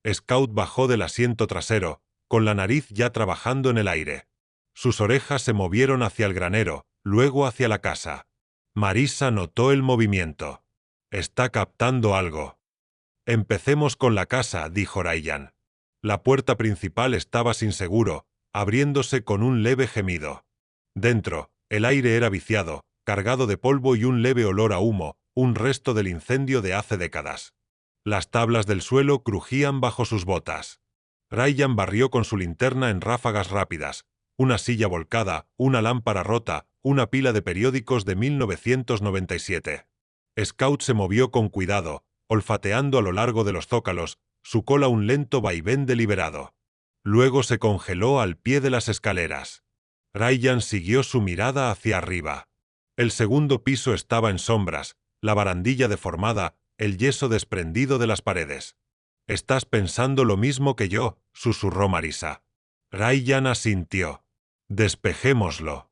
Speaker 1: Scout bajó del asiento trasero, con la nariz ya trabajando en el aire. Sus orejas se movieron hacia el granero, luego hacia la casa. Marissa notó el movimiento. Está captando algo. Empecemos con la casa, dijo Ryan. La puerta principal estaba sin seguro, abriéndose con un leve gemido. Dentro, el aire era viciado, cargado de polvo y un leve olor a humo, un resto del incendio de hace décadas. Las tablas del suelo crujían bajo sus botas. Ryan barrió con su linterna en ráfagas rápidas, una silla volcada, una lámpara rota, una pila de periódicos de 1997. Scout se movió con cuidado, olfateando a lo largo de los zócalos, su cola un lento vaivén deliberado. Luego se congeló al pie de las escaleras. Ryan siguió su mirada hacia arriba. El segundo piso estaba en sombras, la barandilla deformada, el yeso desprendido de las paredes. «Estás pensando lo mismo que yo», susurró Marisa. Ryan asintió. «Despejémoslo».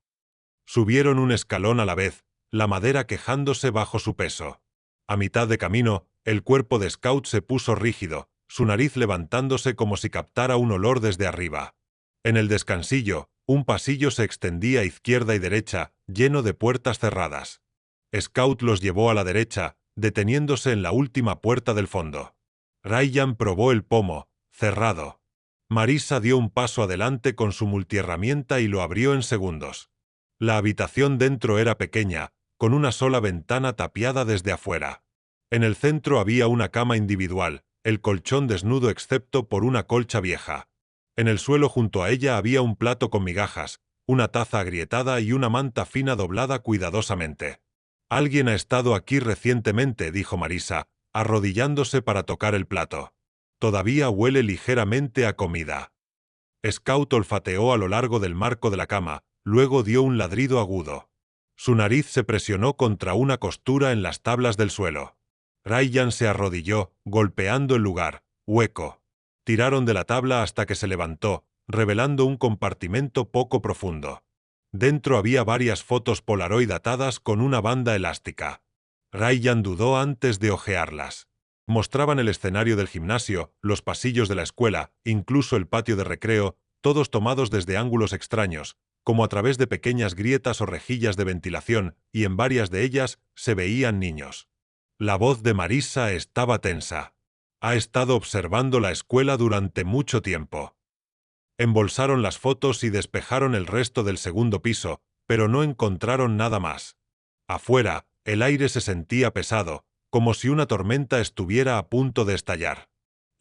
Speaker 1: Subieron un escalón a la vez, la madera quejándose bajo su peso. A mitad de camino, el cuerpo de Scout se puso rígido, su nariz levantándose como si captara un olor desde arriba. En el descansillo, un pasillo se extendía a izquierda y derecha, lleno de puertas cerradas. Scout los llevó a la derecha, deteniéndose en la última puerta del fondo. Ryan probó el pomo, cerrado. Marisa dio un paso adelante con su multiherramienta y lo abrió en segundos. La habitación dentro era pequeña, con una sola ventana tapiada desde afuera. En el centro había una cama individual, el colchón desnudo excepto por una colcha vieja. En el suelo junto a ella había un plato con migajas, una taza agrietada y una manta fina doblada cuidadosamente. «Alguien ha estado aquí recientemente», dijo Marisa, arrodillándose para tocar el plato. «Todavía huele ligeramente a comida». Scout olfateó a lo largo del marco de la cama, luego dio un ladrido agudo. Su nariz se presionó contra una costura en las tablas del suelo. Ryan se arrodilló, golpeando el lugar, hueco. Tiraron de la tabla hasta que se levantó, revelando un compartimento poco profundo. Dentro había varias fotos Polaroid atadas con una banda elástica. Ryan dudó antes de hojearlas. Mostraban el escenario del gimnasio, los pasillos de la escuela, incluso el patio de recreo, todos tomados desde ángulos extraños, como a través de pequeñas grietas o rejillas de ventilación, y en varias de ellas se veían niños. La voz de Marisa estaba tensa. Ha estado observando la escuela durante mucho tiempo. Embolsaron las fotos y despejaron el resto del segundo piso, pero no encontraron nada más. Afuera, el aire se sentía pesado, como si una tormenta estuviera a punto de estallar.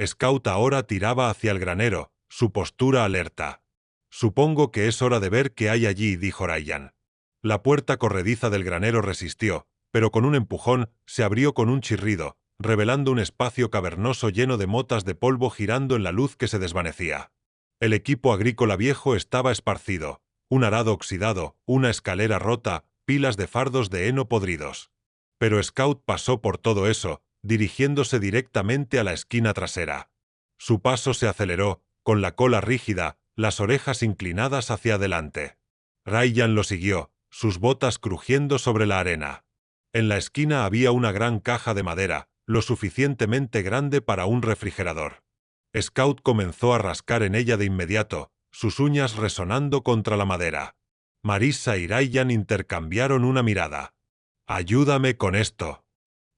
Speaker 1: Scout ahora tiraba hacia el granero, su postura alerta. «Supongo que es hora de ver qué hay allí», dijo Ryan. La puerta corrediza del granero resistió, pero con un empujón se abrió con un chirrido, revelando un espacio cavernoso lleno de motas de polvo girando en la luz que se desvanecía. El equipo agrícola viejo estaba esparcido, un arado oxidado, una escalera rota, pilas de fardos de heno podridos. Pero Scout pasó por todo eso, dirigiéndose directamente a la esquina trasera. Su paso se aceleró, con la cola rígida, las orejas inclinadas hacia adelante. Ryan lo siguió, sus botas crujiendo sobre la arena. En la esquina había una gran caja de madera, lo suficientemente grande para un refrigerador. Scout comenzó a rascar en ella de inmediato, sus uñas resonando contra la madera. Marisa y Ryan intercambiaron una mirada. «Ayúdame con esto».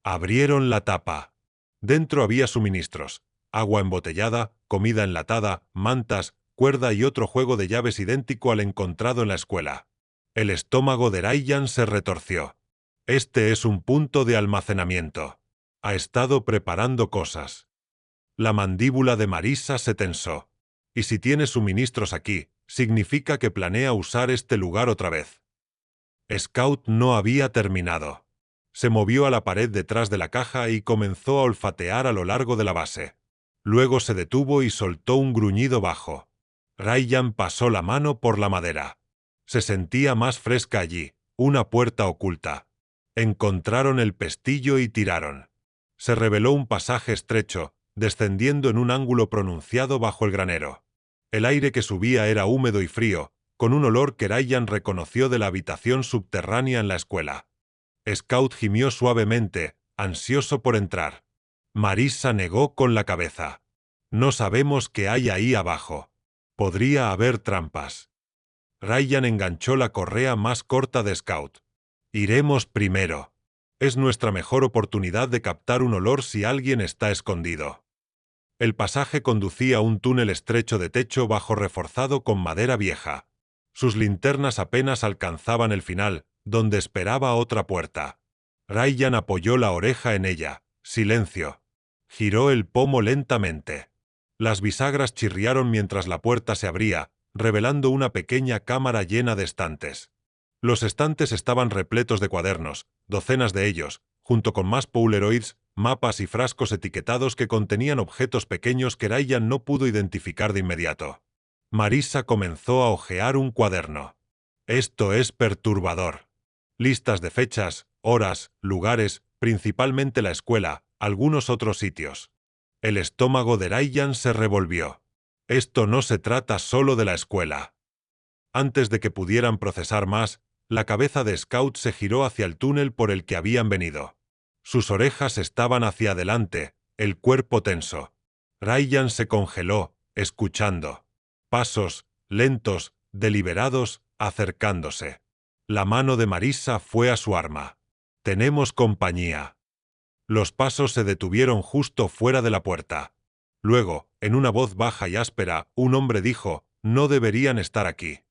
Speaker 1: Abrieron la tapa. Dentro había suministros, agua embotellada, comida enlatada, mantas, cuerda y otro juego de llaves idéntico al encontrado en la escuela. El estómago de Ryan se retorció. «Este es un punto de almacenamiento. Ha estado preparando cosas». La mandíbula de Marisa se tensó. «Y si tiene suministros aquí, significa que planea usar este lugar otra vez». Scout no había terminado. Se movió a la pared detrás de la caja y comenzó a olfatear a lo largo de la base. Luego se detuvo y soltó un gruñido bajo. Ryan pasó la mano por la madera. Se sentía más fresca allí, una puerta oculta. Encontraron el pestillo y tiraron. Se reveló un pasaje estrecho, descendiendo en un ángulo pronunciado bajo el granero. El aire que subía era húmedo y frío, con un olor que Ryan reconoció de la habitación subterránea en la escuela. Scout gimió suavemente, ansioso por entrar. Marisa negó con la cabeza. «No sabemos qué hay ahí abajo. Podría haber trampas». Ryan enganchó la correa más corta de Scout. «Iremos primero. Es nuestra mejor oportunidad de captar un olor si alguien está escondido». El pasaje conducía a un túnel estrecho de techo bajo reforzado con madera vieja. Sus linternas apenas alcanzaban el final, donde esperaba otra puerta. Ryan apoyó la oreja en ella. Silencio. Giró el pomo lentamente. Las bisagras chirriaron mientras la puerta se abría, revelando una pequeña cámara llena de estantes. Los estantes estaban repletos de cuadernos, docenas de ellos, junto con más Polaroids, mapas y frascos etiquetados que contenían objetos pequeños que Ryan no pudo identificar de inmediato. Marissa comenzó a hojear un cuaderno. Esto es perturbador. Listas de fechas, horas, lugares, principalmente la escuela, algunos otros sitios. El estómago de Ryan se revolvió. Esto no se trata solo de la escuela. Antes de que pudieran procesar más, la cabeza de Scout se giró hacia el túnel por el que habían venido. Sus orejas estaban hacia adelante, el cuerpo tenso. Ryan se congeló, escuchando. Pasos, lentos, deliberados, acercándose. La mano de Marissa fue a su arma. «Tenemos compañía». Los pasos se detuvieron justo fuera de la puerta. Luego, en una voz baja y áspera, un hombre dijo: «No deberían estar aquí».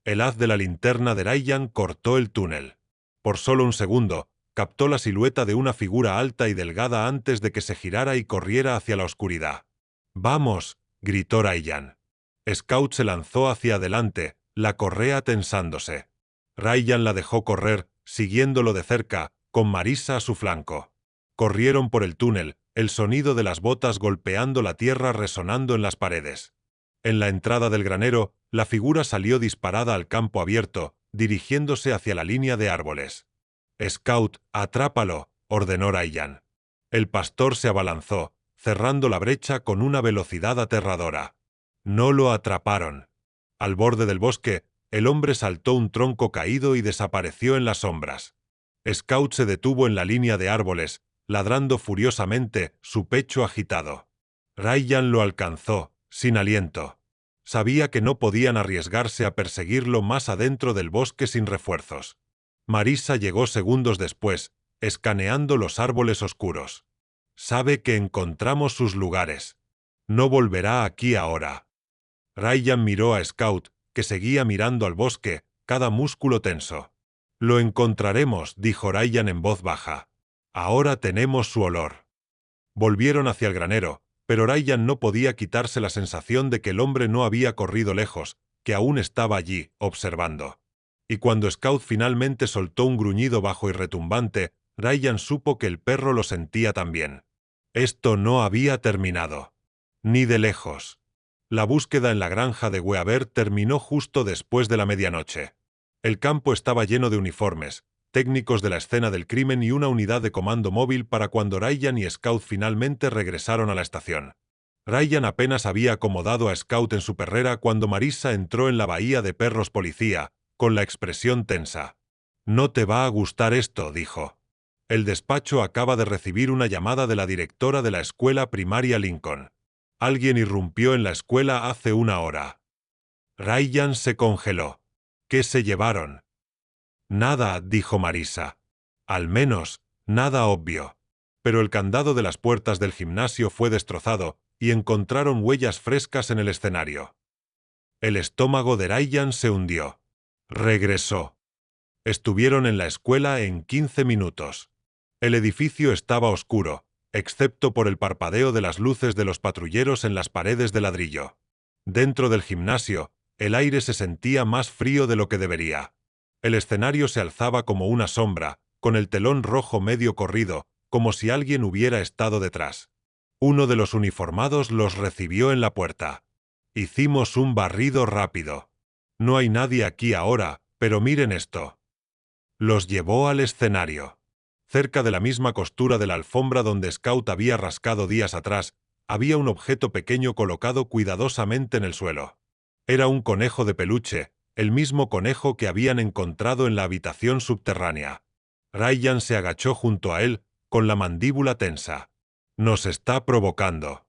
Speaker 1: El haz de la linterna de Ryan cortó el túnel. Por solo un segundo, captó la silueta de una figura alta y delgada antes de que se girara y corriera hacia la oscuridad. «¡Vamos!», gritó Ryan. Scout se lanzó hacia adelante, la correa tensándose. Ryan la dejó correr, siguiéndolo de cerca, con Marissa a su flanco. Corrieron por el túnel, el sonido de las botas golpeando la tierra resonando en las paredes. En la entrada del granero, la figura salió disparada al campo abierto, dirigiéndose hacia la línea de árboles. «Scout, atrápalo», ordenó Ryan. El pastor se abalanzó, cerrando la brecha con una velocidad aterradora. No lo atraparon. Al borde del bosque, el hombre saltó un tronco caído y desapareció en las sombras. Scout se detuvo en la línea de árboles, ladrando furiosamente, su pecho agitado. Ryan lo alcanzó, sin aliento. Sabía que no podían arriesgarse a perseguirlo más adentro del bosque sin refuerzos. Marissa llegó segundos después, escaneando los árboles oscuros. «Sabe que encontramos sus lugares. No volverá aquí ahora». Ryan miró a Scout, que seguía mirando al bosque, cada músculo tenso. «Lo encontraremos», dijo Ryan en voz baja. «Ahora tenemos su olor». Volvieron hacia el granero, pero Ryan no podía quitarse la sensación de que el hombre no había corrido lejos, que aún estaba allí, observando. Y cuando Scout finalmente soltó un gruñido bajo y retumbante, Ryan supo que el perro lo sentía también. Esto no había terminado. Ni de lejos. La búsqueda en la granja de Weaver terminó justo después de la medianoche. El campo estaba lleno de uniformes, técnicos de la escena del crimen y una unidad de comando móvil para cuando Ryan y Scout finalmente regresaron a la estación. Ryan apenas había acomodado a Scout en su perrera cuando Marissa entró en la bahía de perros policía, con la expresión tensa. «No te va a gustar esto», dijo. «El despacho acaba de recibir una llamada de la directora de la escuela primaria Lincoln. Alguien irrumpió en la escuela hace una hora». Ryan se congeló. «¿Qué se llevaron?» «Nada», dijo Marissa. «Al menos, nada obvio». Pero el candado de las puertas del gimnasio fue destrozado y encontraron huellas frescas en el escenario. El estómago de Ryan se hundió. Regresó. Estuvieron en la escuela en 15 minutos. El edificio estaba oscuro, excepto por el parpadeo de las luces de los patrulleros en las paredes de ladrillo. Dentro del gimnasio, el aire se sentía más frío de lo que debería. El escenario se alzaba como una sombra, con el telón rojo medio corrido, como si alguien hubiera estado detrás. Uno de los uniformados los recibió en la puerta. «Hicimos un barrido rápido. No hay nadie aquí ahora, pero miren esto». Los llevó al escenario. Cerca de la misma costura de la alfombra donde Scout había rascado días atrás, había un objeto pequeño colocado cuidadosamente en el suelo. Era un conejo de peluche, el mismo conejo que habían encontrado en la habitación subterránea. Ryan se agachó junto a él, con la mandíbula tensa. «Nos está provocando».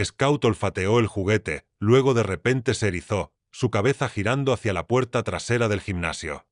Speaker 1: Scout olfateó el juguete, luego de repente se erizó, su cabeza girando hacia la puerta trasera del gimnasio.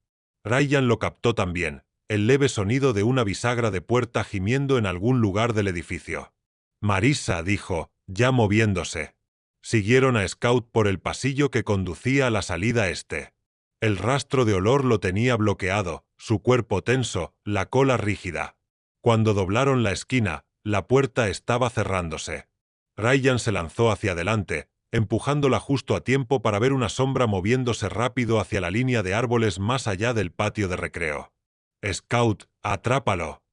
Speaker 1: Ryan lo captó también, el leve sonido de una bisagra de puerta gimiendo en algún lugar del edificio. «Marissa», dijo, ya moviéndose. Siguieron a Scout por el pasillo que conducía a la salida este. El rastro de olor lo tenía bloqueado, su cuerpo tenso, la cola rígida. Cuando doblaron la esquina, la puerta estaba cerrándose. Ryan se lanzó hacia adelante, empujándola justo a tiempo para ver una sombra moviéndose rápido hacia la línea de árboles más allá del patio de recreo. «Scout, atrápalo».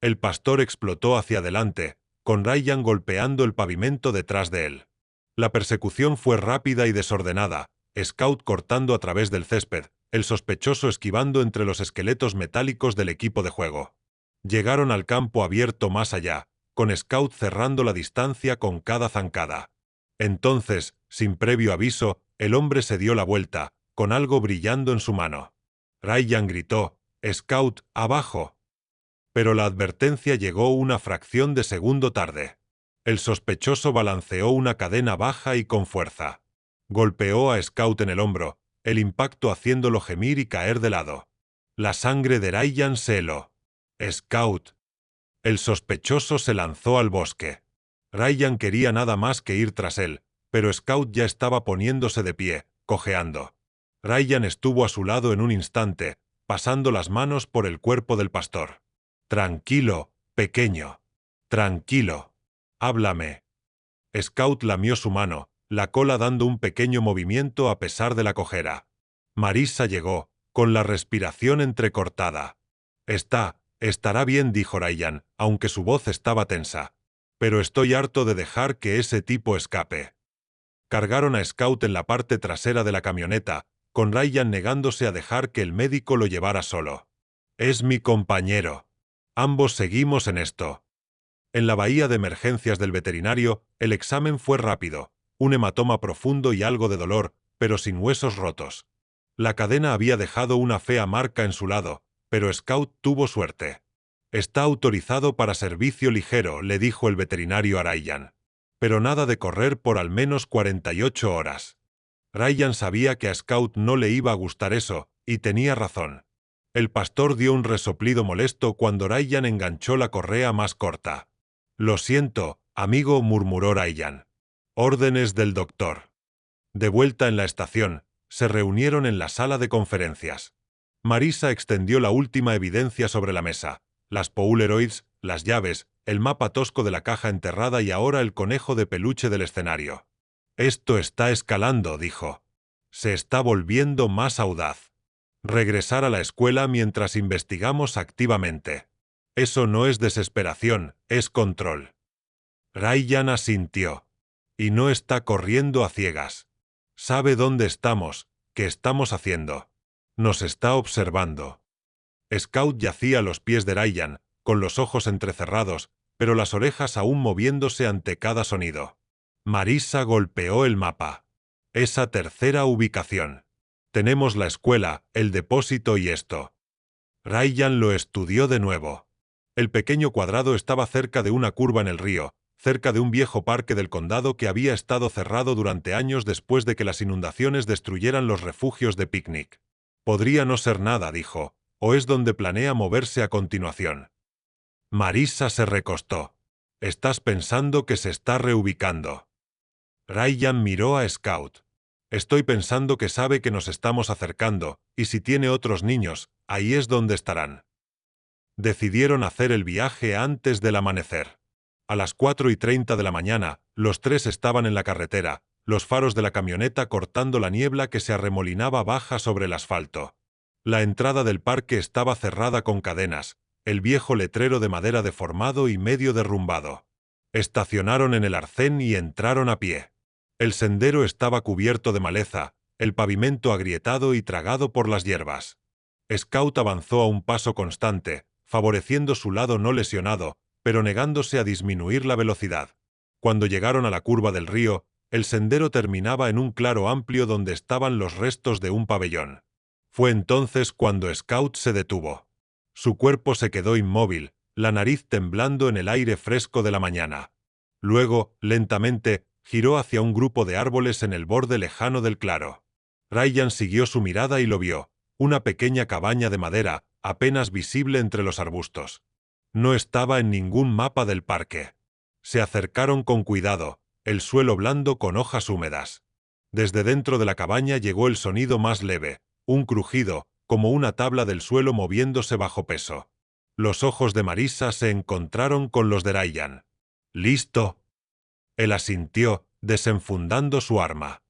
Speaker 1: El pastor explotó hacia adelante, con Ryan golpeando el pavimento detrás de él. La persecución fue rápida y desordenada, Scout cortando a través del césped, el sospechoso esquivando entre los esqueletos metálicos del equipo de juego. Llegaron al campo abierto más allá, con Scout cerrando la distancia con cada zancada. Entonces, sin previo aviso, el hombre se dio la vuelta, con algo brillando en su mano. Ryan gritó, «Scout, abajo». Pero la advertencia llegó una fracción de segundo tarde. El sospechoso balanceó una cadena baja y con fuerza. Golpeó a Scout en el hombro, el impacto haciéndolo gemir y caer de lado. La sangre de Ryan se heló. «Scout». El sospechoso se lanzó al bosque. Ryan quería nada más que ir tras él, pero Scout ya estaba poniéndose de pie, cojeando. Ryan estuvo a su lado en un instante, pasando las manos por el cuerpo del pastor. «Tranquilo, pequeño. Tranquilo. Háblame». Scout lamió su mano, la cola dando un pequeño movimiento a pesar de la cojera. Marissa llegó, con la respiración entrecortada. Estará bien», dijo Ryan, aunque su voz estaba tensa. «Pero estoy harto de dejar que ese tipo escape». Cargaron a Scout en la parte trasera de la camioneta, con Ryan negándose a dejar que el médico lo llevara solo. «Es mi compañero. Ambos seguimos en esto». En la bahía de emergencias del veterinario, el examen fue rápido, un hematoma profundo y algo de dolor, pero sin huesos rotos. La cadena había dejado una fea marca en su lado, pero Scout tuvo suerte. «Está autorizado para servicio ligero», le dijo el veterinario a Ryan. «Pero nada de correr por al menos 48 horas». Ryan sabía que a Scout no le iba a gustar eso, y tenía razón. El pastor dio un resoplido molesto cuando Ryan enganchó la correa más corta. «Lo siento, amigo», murmuró Ryan. «Órdenes del doctor». De vuelta en la estación, se reunieron en la sala de conferencias. Marissa extendió la última evidencia sobre la mesa: las Polaroids, las llaves, el mapa tosco de la caja enterrada y ahora el conejo de peluche del escenario. «Esto está escalando», dijo. «Se está volviendo más audaz. Regresar a la escuela mientras investigamos activamente. Eso no es desesperación, es control». Ryan asintió. «Y no está corriendo a ciegas. Sabe dónde estamos, qué estamos haciendo. Nos está observando». Scout yacía a los pies de Ryan, con los ojos entrecerrados, pero las orejas aún moviéndose ante cada sonido. Marissa golpeó el mapa. «Esa tercera ubicación. Tenemos la escuela, el depósito y esto». Ryan lo estudió de nuevo. El pequeño cuadrado estaba cerca de una curva en el río, cerca de un viejo parque del condado que había estado cerrado durante años después de que las inundaciones destruyeran los refugios de picnic. «Podría no ser nada», dijo, «o es donde planea moverse a continuación». Marissa se recostó. «Estás pensando que se está reubicando». Ryan miró a Scout. «Estoy pensando que sabe que nos estamos acercando, y si tiene otros niños, ahí es donde estarán». Decidieron hacer el viaje antes del amanecer. A las 4:30 de la mañana, los tres estaban en la carretera, los faros de la camioneta cortando la niebla que se arremolinaba baja sobre el asfalto. La entrada del parque estaba cerrada con cadenas, el viejo letrero de madera deformado y medio derrumbado. Estacionaron en el arcén y entraron a pie. El sendero estaba cubierto de maleza, el pavimento agrietado y tragado por las hierbas. Scout avanzó a un paso constante, favoreciendo su lado no lesionado, pero negándose a disminuir la velocidad. Cuando llegaron a la curva del río, el sendero terminaba en un claro amplio donde estaban los restos de un pabellón. Fue entonces cuando Scout se detuvo. Su cuerpo se quedó inmóvil, la nariz temblando en el aire fresco de la mañana. Luego, lentamente, giró hacia un grupo de árboles en el borde lejano del claro. Ryan siguió su mirada y lo vio, una pequeña cabaña de madera, apenas visible entre los arbustos. No estaba en ningún mapa del parque. Se acercaron con cuidado, el suelo blando con hojas húmedas. Desde dentro de la cabaña llegó el sonido más leve, un crujido, como una tabla del suelo moviéndose bajo peso. Los ojos de Marissa se encontraron con los de Ryan. «¿Listo?» Él asintió, desenfundando su arma.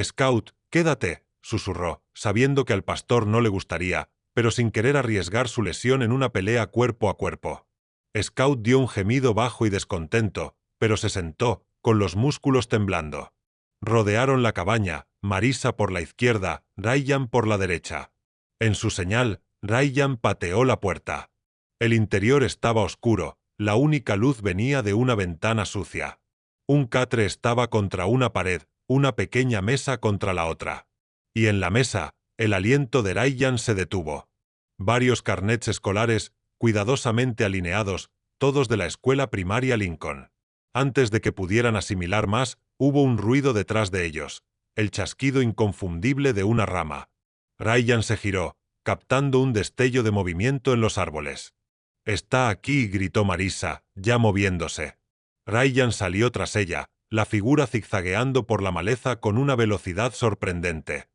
Speaker 1: «Scout, quédate», susurró, sabiendo que al pastor no le gustaría, pero sin querer arriesgar su lesión en una pelea cuerpo a cuerpo. Scout dio un gemido bajo y descontento, pero se sentó, con los músculos temblando. Rodearon la cabaña, Marisa por la izquierda, Ryan por la derecha. En su señal, Ryan pateó la puerta. El interior estaba oscuro, la única luz venía de una ventana sucia. Un catre estaba contra una pared, una pequeña mesa contra la otra. Y en la mesa, el aliento de Ryan se detuvo. Varios carnets escolares, cuidadosamente alineados, todos de la escuela primaria Lincoln. Antes de que pudieran asimilar más, hubo un ruido detrás de ellos, el chasquido inconfundible de una rama. Ryan se giró, captando un destello de movimiento en los árboles. «Está aquí», gritó Marisa, ya moviéndose. Ryan salió tras ella, la figura zigzagueando por la maleza con una velocidad sorprendente.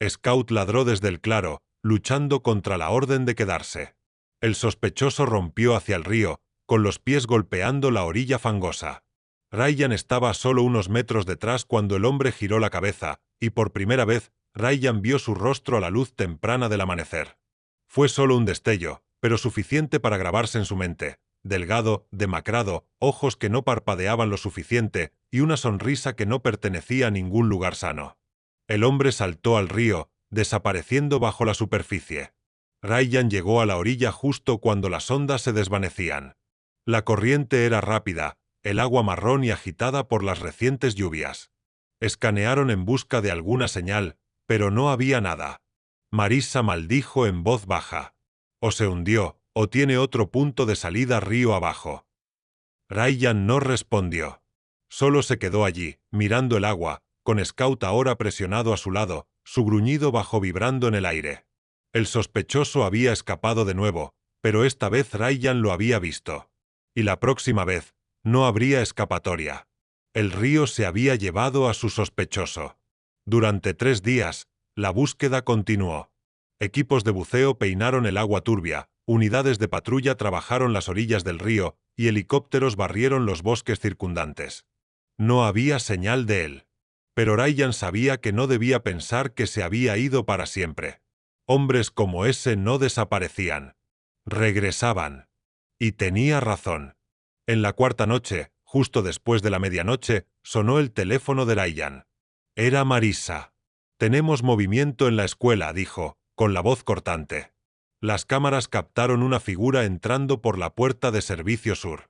Speaker 1: Scout ladró desde el claro, luchando contra la orden de quedarse. El sospechoso rompió hacia el río, con los pies golpeando la orilla fangosa. Ryan estaba solo unos metros detrás cuando el hombre giró la cabeza, y por primera vez, Ryan vio su rostro a la luz temprana del amanecer. Fue solo un destello, pero suficiente para grabarse en su mente. Delgado, demacrado, ojos que no parpadeaban lo suficiente, y una sonrisa que no pertenecía a ningún lugar sano. El hombre saltó al río, desapareciendo bajo la superficie. Ryan llegó a la orilla justo cuando las ondas se desvanecían. La corriente era rápida, el agua marrón y agitada por las recientes lluvias. Escanearon en busca de alguna señal, pero no había nada. Marisa maldijo en voz baja. O se hundió, o tiene otro punto de salida río abajo. Ryan no respondió. Solo se quedó allí, mirando el agua, con Scout ahora presionado a su lado, su gruñido bajo vibrando en el aire. El sospechoso había escapado de nuevo, pero esta vez Ryan lo había visto. Y la próxima vez, no habría escapatoria. El río se había llevado a su sospechoso. Durante 3 días, la búsqueda continuó. Equipos de buceo peinaron el agua turbia, unidades de patrulla trabajaron las orillas del río, y helicópteros barrieron los bosques circundantes. No había señal de él. Pero Ryan sabía que no debía pensar que se había ido para siempre. Hombres como ese no desaparecían. Regresaban. Y tenía razón. En la cuarta noche, justo después de la medianoche, sonó el teléfono de Ryan. Era Marisa. «Tenemos movimiento en la escuela», dijo, con la voz cortante. Las cámaras captaron una figura entrando por la puerta de servicio sur.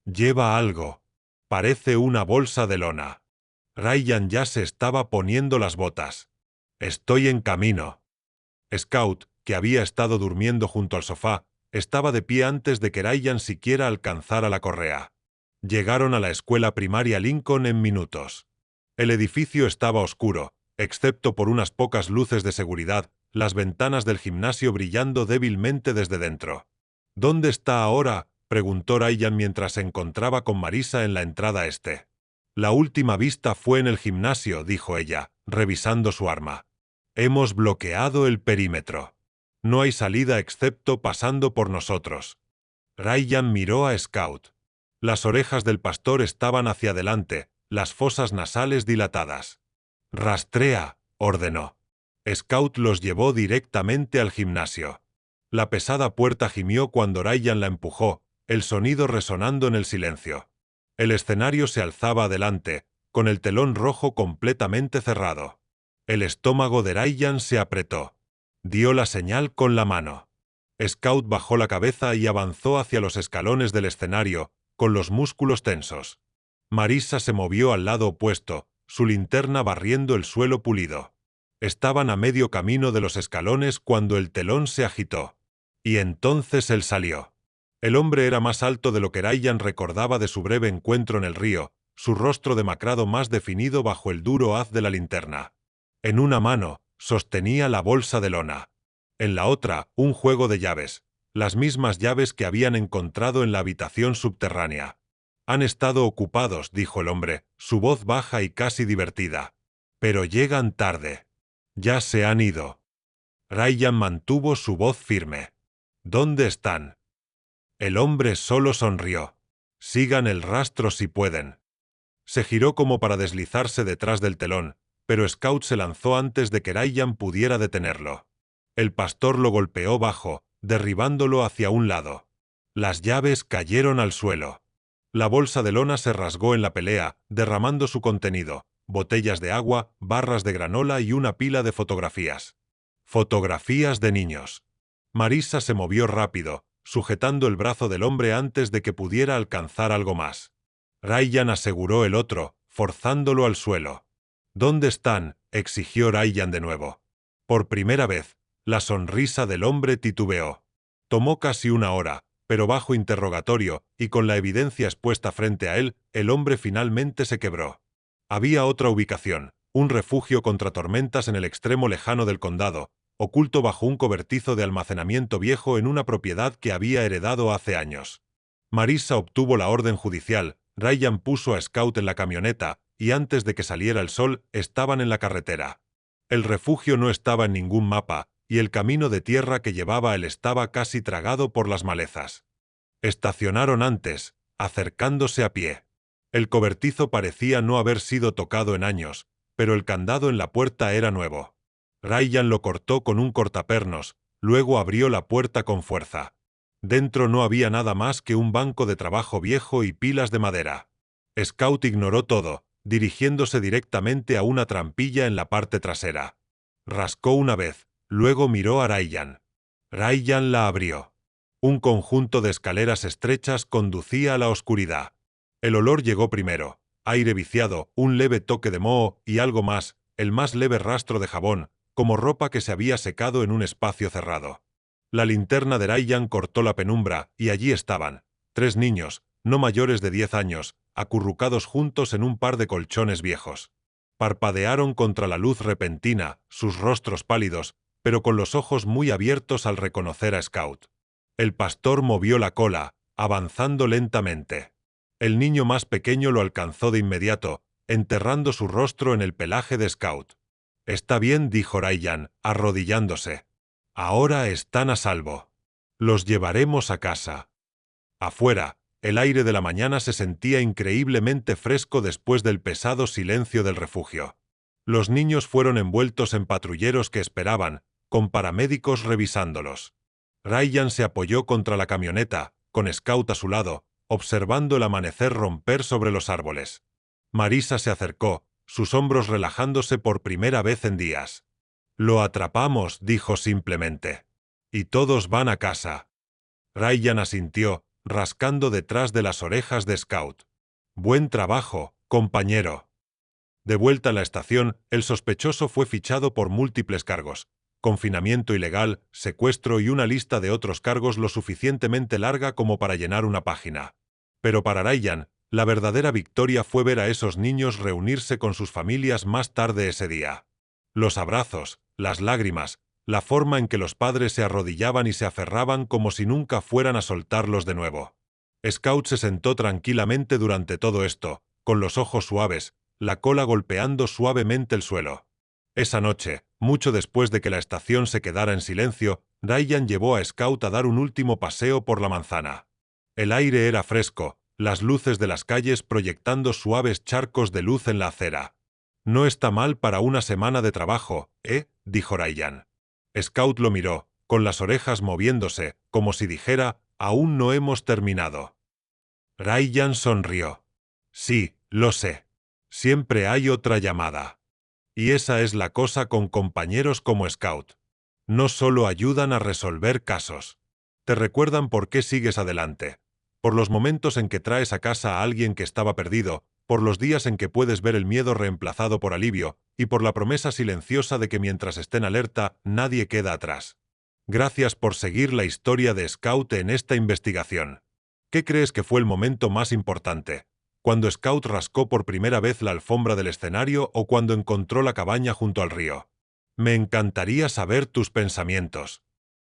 Speaker 1: «Lleva algo. Parece una bolsa de lona». Ryan ya se estaba poniendo las botas. «Estoy en camino». Scout, que había estado durmiendo junto al sofá, estaba de pie antes de que Ryan siquiera alcanzara la correa. Llegaron a la escuela primaria Lincoln en minutos. El edificio estaba oscuro, excepto por unas pocas luces de seguridad, las ventanas del gimnasio brillando débilmente desde dentro. «¿Dónde está ahora?», preguntó Ryan mientras se encontraba con Marisa en la entrada este. «La última vista fue en el gimnasio», dijo ella, revisando su arma. «Hemos bloqueado el perímetro. No hay salida excepto pasando por nosotros». Ryan miró a Scout. Las orejas del pastor estaban hacia adelante, las fosas nasales dilatadas. «Rastrea», ordenó. Scout los llevó directamente al gimnasio. La pesada puerta gimió cuando Ryan la empujó, el sonido resonando en el silencio. El escenario se alzaba adelante, con el telón rojo completamente cerrado. El estómago de Ryan se apretó. Dio la señal con la mano. Scout bajó la cabeza y avanzó hacia los escalones del escenario, con los músculos tensos. Marisa se movió al lado opuesto, su linterna barriendo el suelo pulido. Estaban a medio camino de los escalones cuando el telón se agitó. Y entonces él salió. El hombre era más alto de lo que Ryan recordaba de su breve encuentro en el río, su rostro demacrado más definido bajo el duro haz de la linterna. En una mano, sostenía la bolsa de lona. En la otra, un juego de llaves, las mismas llaves que habían encontrado en la habitación subterránea. «Han estado ocupados», dijo el hombre, su voz baja y casi divertida. «Pero llegan tarde. Ya se han ido». Ryan mantuvo su voz firme. «¿Dónde están?» El hombre solo sonrió. «Sigan el rastro si pueden». Se giró como para deslizarse detrás del telón, pero Scout se lanzó antes de que Ryan pudiera detenerlo. El pastor lo golpeó bajo, derribándolo hacia un lado. Las llaves cayeron al suelo. La bolsa de lona se rasgó en la pelea, derramando su contenido: botellas de agua, barras de granola y una pila de fotografías. Fotografías de niños. Marissa se movió rápido, sujetando el brazo del hombre antes de que pudiera alcanzar algo más. Ryan aseguró el otro, forzándolo al suelo. ¿Dónde están?, exigió Ryan de nuevo. Por primera vez, la sonrisa del hombre titubeó. Tomó casi una hora, pero bajo interrogatorio, y con la evidencia expuesta frente a él, el hombre finalmente se quebró. Había otra ubicación, un refugio contra tormentas en el extremo lejano del condado, oculto bajo un cobertizo de almacenamiento viejo en una propiedad que había heredado hace años. Marissa obtuvo la orden judicial, Ryan puso a Scout en la camioneta, y antes de que saliera el sol, estaban en la carretera. El refugio no estaba en ningún mapa, y el camino de tierra que llevaba él estaba casi tragado por las malezas. Estacionaron antes, acercándose a pie. El cobertizo parecía no haber sido tocado en años, pero el candado en la puerta era nuevo. Ryan lo cortó con un cortapernos, luego abrió la puerta con fuerza. Dentro no había nada más que un banco de trabajo viejo y pilas de madera. Scout ignoró todo, dirigiéndose directamente a una trampilla en la parte trasera. Rascó una vez, luego miró a Ryan. Ryan la abrió. Un conjunto de escaleras estrechas conducía a la oscuridad. El olor llegó primero: aire viciado, un leve toque de moho y algo más, el más leve rastro de jabón, como ropa que se había secado en un espacio cerrado. La linterna de Ryan cortó la penumbra, y allí estaban, 3 niños, no mayores de 10 años, acurrucados juntos en un par de colchones viejos. Parpadearon contra la luz repentina, sus rostros pálidos, pero con los ojos muy abiertos al reconocer a Scout. El pastor movió la cola, avanzando lentamente. El niño más pequeño lo alcanzó de inmediato, enterrando su rostro en el pelaje de Scout. «Está bien», dijo Ryan, arrodillándose. «Ahora están a salvo. Los llevaremos a casa». Afuera, el aire de la mañana se sentía increíblemente fresco después del pesado silencio del refugio. Los niños fueron envueltos en patrulleros que esperaban, con paramédicos revisándolos. Ryan se apoyó contra la camioneta, con Scout a su lado, observando el amanecer romper sobre los árboles. Marissa se acercó, sus hombros relajándose por primera vez en días. «Lo atrapamos», dijo simplemente. «Y todos van a casa». Ryan asintió, rascando detrás de las orejas de Scout. «Buen trabajo, compañero». De vuelta a la estación, el sospechoso fue fichado por múltiples cargos: confinamiento ilegal, secuestro y una lista de otros cargos lo suficientemente larga como para llenar una página. Pero para Ryan, la verdadera victoria fue ver a esos niños reunirse con sus familias más tarde ese día. Los abrazos, las lágrimas, la forma en que los padres se arrodillaban y se aferraban como si nunca fueran a soltarlos de nuevo. Scout se sentó tranquilamente durante todo esto, con los ojos suaves, la cola golpeando suavemente el suelo. Esa noche, mucho después de que la estación se quedara en silencio, Ryan llevó a Scout a dar un último paseo por la manzana. El aire era fresco, las luces de las calles proyectando suaves charcos de luz en la acera. «No está mal para una semana de trabajo, dijo Ryan. Scout lo miró, con las orejas moviéndose, como si dijera: «Aún no hemos terminado». Ryan sonrió. «Sí, lo sé. Siempre hay otra llamada. Y esa es la cosa con compañeros como Scout. No solo ayudan a resolver casos. Te recuerdan por qué sigues adelante. Por los momentos en que traes a casa a alguien que estaba perdido, por los días en que puedes ver el miedo reemplazado por alivio, y por la promesa silenciosa de que mientras estén alerta, nadie queda atrás. Gracias por seguir la historia de Scout en esta investigación». ¿Qué crees que fue el momento más importante? ¿Cuando Scout rascó por primera vez la alfombra del escenario o cuando encontró la cabaña junto al río? Me encantaría saber tus pensamientos.